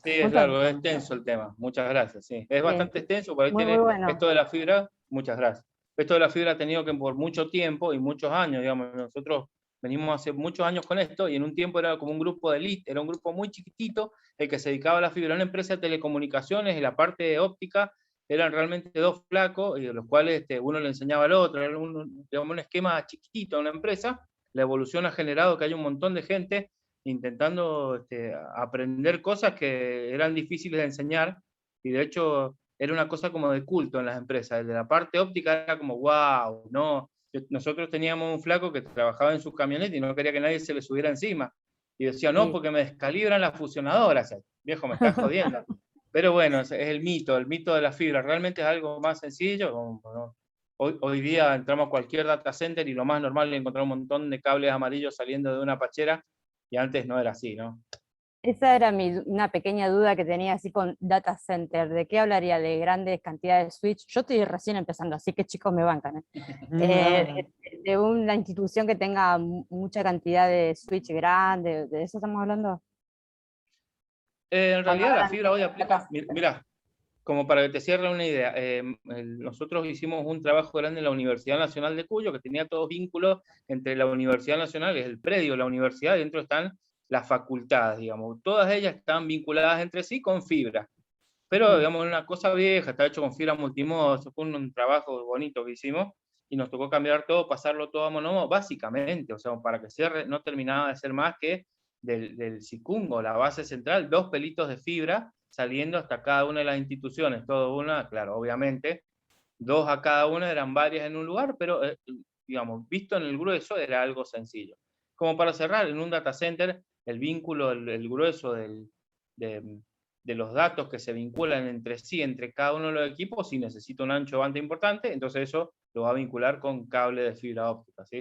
Sí, es largo, es extenso el tema. Muchas gracias. Sí. Es bastante extenso, por ahí muy, tiene muy bueno. esto de la fibra. Muchas gracias. Esto de la fibra ha tenido que por mucho tiempo y muchos años, digamos, nosotros venimos hace muchos años con esto y en un tiempo era como un grupo de elite, era un grupo muy chiquitito el que se dedicaba a la fibra, una empresa de telecomunicaciones y la parte óptica eran realmente dos flacos y de los cuales uno le enseñaba al otro, era digamos, un esquema chiquitito de una empresa. La evolución ha generado que hay un montón de gente intentando aprender cosas que eran difíciles de enseñar, y de hecho era una cosa como de culto en las empresas. De la parte óptica era como, wow, no. Nosotros teníamos un flaco que trabajaba en su camioneta y no quería que nadie se le subiera encima. Y decía, no, porque me descalibran las fusionadoras. Viejo, me estás jodiendo. Pero bueno, es el mito de la fibra. Realmente es algo más sencillo. ¿No? Hoy día entramos a cualquier data center y lo más normal es encontrar un montón de cables amarillos saliendo de una pachera, y antes no era así, ¿no? Esa era una pequeña duda que tenía así con data center. ¿De qué hablaría? ¿De grandes cantidades de switch? Yo estoy recién empezando, así que chicos me bancan. De una institución que tenga mucha cantidad de switch grande, ¿de eso estamos hablando? En realidad la fibra hoy aplica, mirá, como para que te cierre una idea, nosotros hicimos un trabajo grande en la Universidad Nacional de Cuyo, que tenía todos vínculos entre la Universidad Nacional, que es el predio de la universidad, y dentro están las facultades, digamos. Todas ellas están vinculadas entre sí con fibra. Pero, digamos, una cosa vieja, está hecho con fibra multimodo, eso fue un trabajo bonito que hicimos, y nos tocó cambiar todo, pasarlo todo a monomodo, básicamente, o sea, para que cierre, no terminaba de ser más que del cicungo, la base central, 2 pelitos de fibra saliendo hasta cada una de las instituciones, todo una, claro, obviamente, 2 a cada una, eran varias en un lugar, pero, digamos, visto en el grueso era algo sencillo. Como para cerrar, en un data center, el vínculo, el grueso de los datos que se vinculan entre sí, entre cada uno de los equipos, si necesita un ancho de banda importante, entonces eso lo va a vincular con cable de fibra óptica, ¿sí?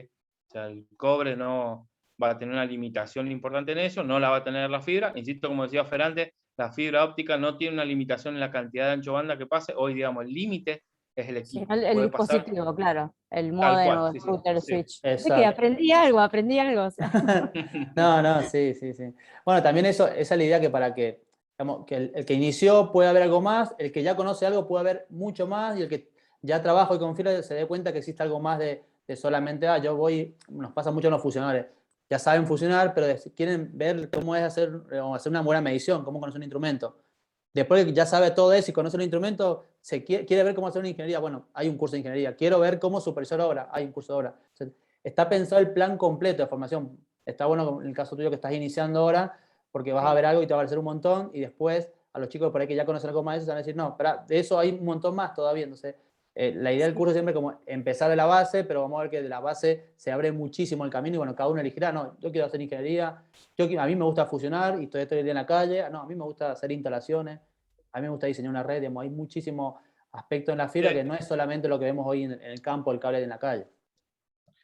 O sea, el cobre no va a tener una limitación importante en eso, no la va a tener la fibra. Insisto, como decía Ferante, la fibra óptica no tiene una limitación en la cantidad de ancho de banda que pase. Hoy, digamos, el límite es el equipo. Sí, el dispositivo, pasar, claro, el modem o el router switch. Sí. Que aprendí algo, o sea. No, sí. Bueno, también esa es la idea, que para que, digamos, que el que inició puede haber algo más, el que ya conoce algo puede haber mucho más, y el que ya trabaja y confía se dé cuenta que existe algo más de solamente, yo voy, nos pasa mucho a los fusionadores, ya saben fusionar, pero quieren ver cómo es hacer una buena medición, cómo conocer un instrumento. Después que ya sabe todo eso y conoce los instrumentos, quiere ver cómo hacer una ingeniería. Bueno, hay un curso de ingeniería. Quiero ver cómo supervisar obra. Hay un curso de obra. O sea, está pensado el plan completo de formación. Está bueno en el caso tuyo que estás iniciando ahora, porque vas a ver algo y te va a parecer un montón, y después a los chicos por ahí que ya conocen algo más de eso, se van a decir, no, espera, de eso hay un montón más todavía. Entonces, la idea del curso siempre es como empezar de la base, pero vamos a ver que de la base se abre muchísimo el camino y bueno, cada uno elegirá, no, yo quiero hacer ingeniería, a mí me gusta fusionar y estoy todo el día en la calle, no, a mí me gusta hacer instalaciones, a mí me gusta diseñar una red, digamos, hay muchísimos aspectos en la fibra que no es solamente lo que vemos hoy en el campo, el cable en la calle.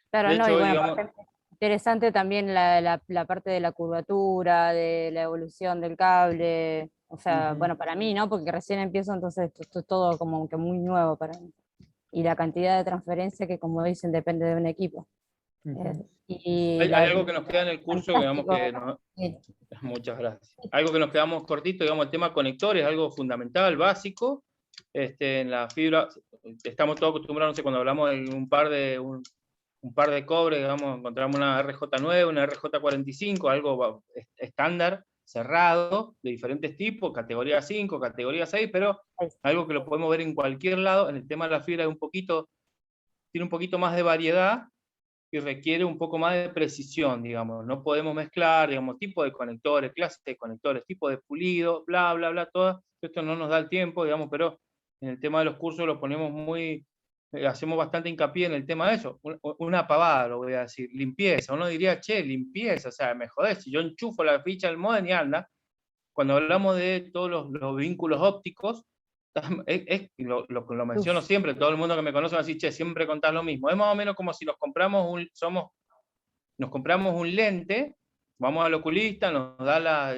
Claro, De no, y hecho, bueno, digamos, por ejemplo, interesante también la parte de la curvatura, de la evolución del cable, o sea, bueno, para mí, ¿no? Porque recién empiezo, entonces esto es todo como que muy nuevo para mí. Y la cantidad de transferencia que, como dicen, depende de un equipo. Y hay algo que nos queda en el curso, que digamos que fantástico. Sí. muchas gracias. Algo que nos quedamos cortito, digamos, el tema conectores, algo fundamental, básico. En la fibra, estamos todos acostumbrados, no sé, cuando hablamos de un par de cobre, digamos, encontramos una RJ9, una RJ45, algo estándar, cerrado, de diferentes tipos, categoría 5, categoría 6, pero algo que lo podemos ver en cualquier lado. En el tema de la fibra tiene un poquito más de variedad, y requiere un poco más de precisión, digamos. No podemos mezclar, digamos, tipo de conectores, clases de conectores, tipo de pulido, bla, bla, bla, todo. Esto no nos da el tiempo, digamos, pero en el tema de los cursos lo ponemos hacemos bastante hincapié en el tema de eso. Una pavada, lo voy a decir, limpieza. Uno diría, che, limpieza, o sea, me jodés, si yo enchufo la ficha del modem y anda. Cuando hablamos de todos los vínculos ópticos, lo menciono siempre, todo el mundo que me conoce va a decir, che, siempre contás lo mismo. Es más o menos como si nos compramos un lente, vamos al oculista, nos da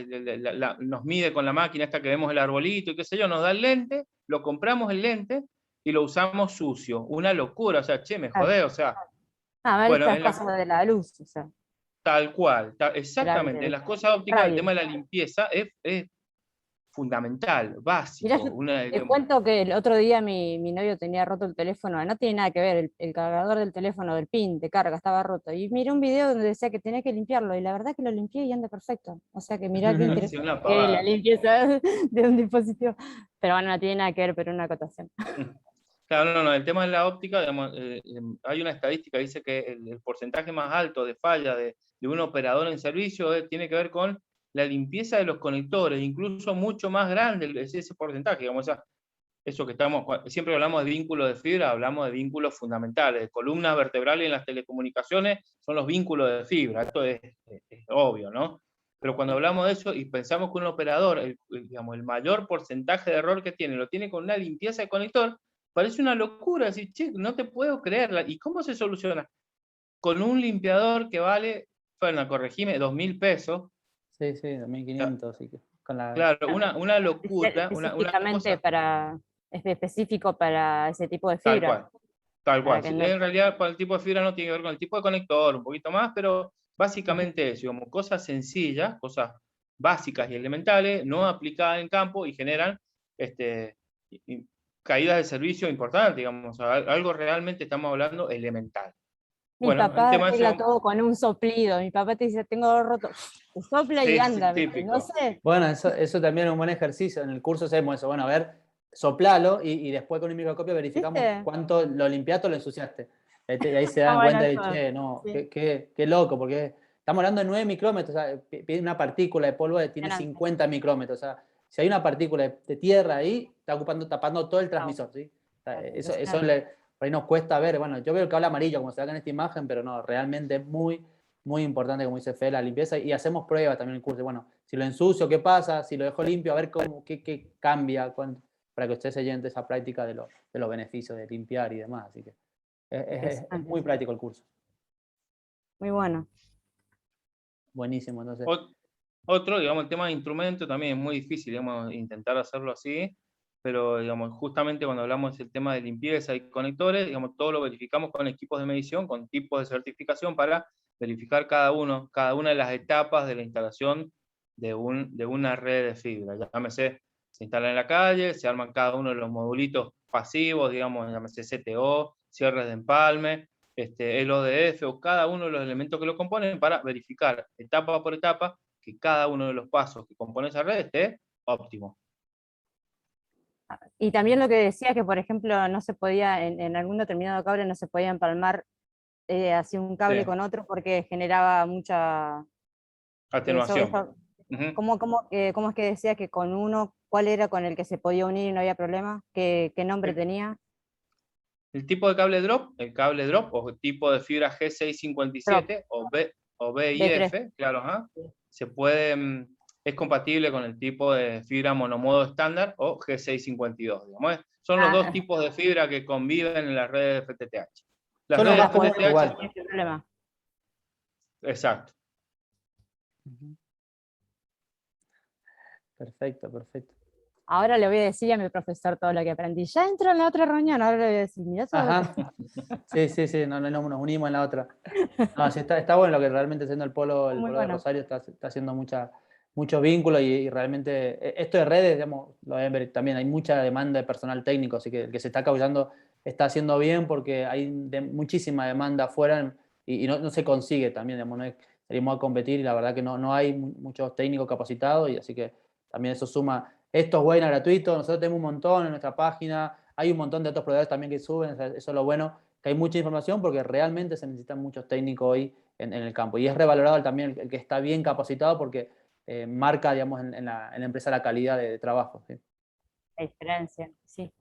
nos mide con la máquina esta que vemos el arbolito y qué sé yo, nos da el lente, lo compramos el lente y lo usamos sucio. Una locura, o sea, che, me jodé, o sea. A ver, Bueno, estas cosas de la luz, o sea. Tal cual, exactamente. En las cosas ópticas el tema de la limpieza es fundamental, básico. Mirá, te cuento que el otro día mi novio tenía roto el teléfono, no tiene nada que ver, el cargador del teléfono, del pin de carga, estaba roto. Y miré un video donde decía que tenía que limpiarlo, y la verdad que lo limpié y anda perfecto. O sea que mirá qué interesante que la limpieza de un dispositivo. Pero bueno, no tiene nada que ver, pero una acotación. Claro, no, el tema de la óptica, digamos, hay una estadística que dice que el porcentaje más alto de falla de un operador en servicio tiene que ver con la limpieza de los conectores, incluso mucho más grande ese porcentaje, digamos, eso que siempre hablamos de vínculos de fibra, hablamos de vínculos fundamentales, de columnas vertebrales en las telecomunicaciones, son los vínculos de fibra, esto es obvio, ¿no? Pero cuando hablamos de eso y pensamos que un operador, digamos, el mayor porcentaje de error que tiene, lo tiene con una limpieza de conector, parece una locura, decir, che, no te puedo creerla. ¿Y cómo se soluciona? Con un limpiador que vale, bueno, corregime, 2.000 pesos. Sí, 2.500. Así que claro, una locura. Específicamente es específico para ese tipo de fibra. Tal cual. En realidad, para el tipo de fibra no tiene que ver con el tipo de conector, un poquito más, pero básicamente es, digamos, cosas sencillas, cosas básicas y elementales, no aplicadas en campo y generan caídas de servicio importantes, digamos, algo realmente estamos hablando elemental. Mi papá arregla todo con un soplido. Mi papá te dice, tengo roto. Te sopla y anda. No sé. Bueno, eso también es un buen ejercicio. En el curso hacemos eso. Bueno, a ver, soplalo y después con un microscopio verificamos cuánto lo limpiaste o lo ensuciaste. Ahí se dan cuenta de, che, no, sí. qué loco, porque estamos hablando de 9 micrómetros. O sea, una partícula de polvo tiene 50 micrómetros. O sea, si hay una partícula de tierra ahí, está tapando todo el transmisor. ¿Sí? O sea, eso por ahí nos cuesta ver. Bueno, yo veo el cable amarillo como se ve en esta imagen, pero no, realmente es muy, muy importante, como dice Fede, la limpieza. Y hacemos pruebas también en el curso. Bueno, si lo ensucio, ¿qué pasa? Si lo dejo limpio, a ver qué cambia, para que usted se lleve esa práctica de los beneficios de limpiar y demás. Así que es muy práctico el curso. Muy bueno. Buenísimo, entonces. Otro, digamos, el tema de instrumento también es muy difícil, digamos, intentar hacerlo así, pero, digamos, justamente cuando hablamos del tema de limpieza y conectores, digamos, todo lo verificamos con equipos de medición, con tipos de certificación para verificar cada una de las etapas de la instalación de una red de fibra. Llámese, se instala en la calle, se arman cada uno de los modulitos pasivos, digamos, llámese CTO, cierres de empalme, el ODF o cada uno de los elementos que lo componen para verificar etapa por etapa que cada uno de los pasos que compone esa red esté óptimo. Y también lo que decía que, por ejemplo, no se podía, en algún determinado cable no se podía empalmar así un cable Sí. con otro porque generaba mucha... Atenuación. Ujú. ¿Cómo es que decía que con uno, cuál era con el que se podía unir y no había problema? ¿Qué nombre tenía? El tipo de cable drop, el cable drop o tipo de fibra G657 o BIF, B3. claro, ajá, se puede, es compatible con el tipo de fibra monomodo estándar o G652, digamos. Son los dos tipos de fibra que conviven en las redes de FTTH. Las Son los redes más comunes FTTH, igual. No hay problema. exacto. Perfecto, perfecto. Ahora le voy a decir a mi profesor todo lo que aprendí. Ya entro en la otra reunión, ahora le voy a decir, mirá todo lo que... Ajá. Sí, no, nos unimos en la otra. No, sí, está bueno lo que realmente haciendo el Muy polo de bueno. Rosario, está haciendo muchos vínculos y realmente esto de redes, digamos, lo deben ver también, hay mucha demanda de personal técnico, así que el que se está causando está haciendo bien porque hay muchísima demanda afuera y no se consigue también, digamos, salimos a competir y la verdad que no hay muchos técnicos capacitados y así que también eso suma. Esto es bueno, gratuito, nosotros tenemos un montón en nuestra página, hay un montón de otros proveedores también que suben, eso es lo bueno, que hay mucha información porque realmente se necesitan muchos técnicos hoy en el campo. Y es revalorado también el que está bien capacitado porque marca, digamos, en la empresa la calidad de trabajo. ¿Sí? La diferencia, sí.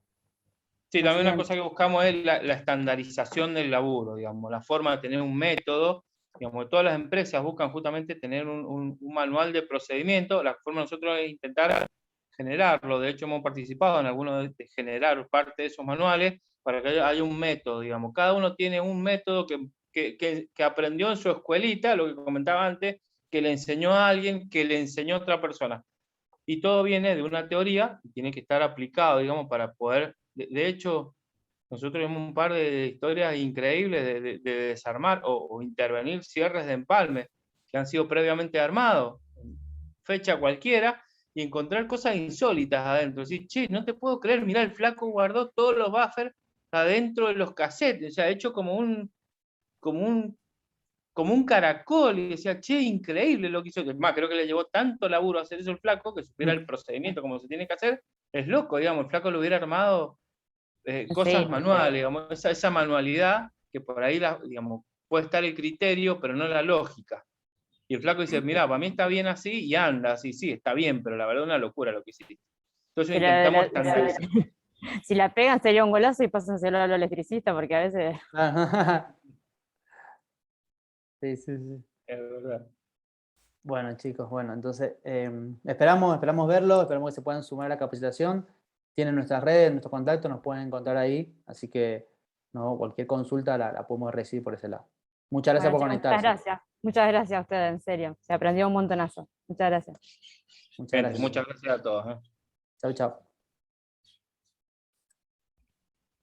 Sí, también una Excelente. cosa que buscamos es la estandarización del laburo, digamos, la forma de tener un método. Digamos, todas las empresas buscan justamente tener un manual de procedimiento. La forma de nosotros es intentar generarlo. De hecho, hemos participado en algunos de generar parte de esos manuales para que haya un método, digamos. Cada uno tiene un método que aprendió en su escuelita, lo que comentaba antes, que le enseñó a alguien, que le enseñó a otra persona. Y todo viene de una teoría y tiene que estar aplicado, digamos, para poder... De hecho, nosotros tenemos un par de historias increíbles de desarmar o intervenir cierres de empalme que han sido previamente armados, fecha cualquiera, y encontrar cosas insólitas adentro. Decir, che, no te puedo creer, mirá, el flaco guardó todos los buffers adentro de los cassettes, o sea, hecho como un caracol, y decía, che, increíble lo que hizo. Más, creo que le llevó tanto laburo hacer eso el flaco, que supiera el procedimiento como se tiene que hacer. Es loco, digamos, el flaco lo hubiera armado cosas Sí. manuales, digamos, esa manualidad que por ahí, digamos, puede estar el criterio, pero no la lógica. Y el flaco dice, mirá, para mí está bien así y anda así, sí, está bien, pero la verdad es una locura lo que hiciste. Entonces intentamos estandarizar. Si la pegan sería un golazo y pásenselo al electricista, porque a veces... Sí. Es verdad. Bueno, chicos, bueno, entonces esperamos verlo, esperamos que se puedan sumar a la capacitación. Tienen nuestras redes, nuestros contactos, nos pueden encontrar ahí, así que no, cualquier consulta la podemos recibir por ese lado. Muchas gracias Bueno, por chicos, muchas conectarse. gracias. Muchas gracias a ustedes, en serio. Se aprendió un montonazo. Muchas gracias. Muchas Gente, gracias. muchas gracias a todos. Chau, chau.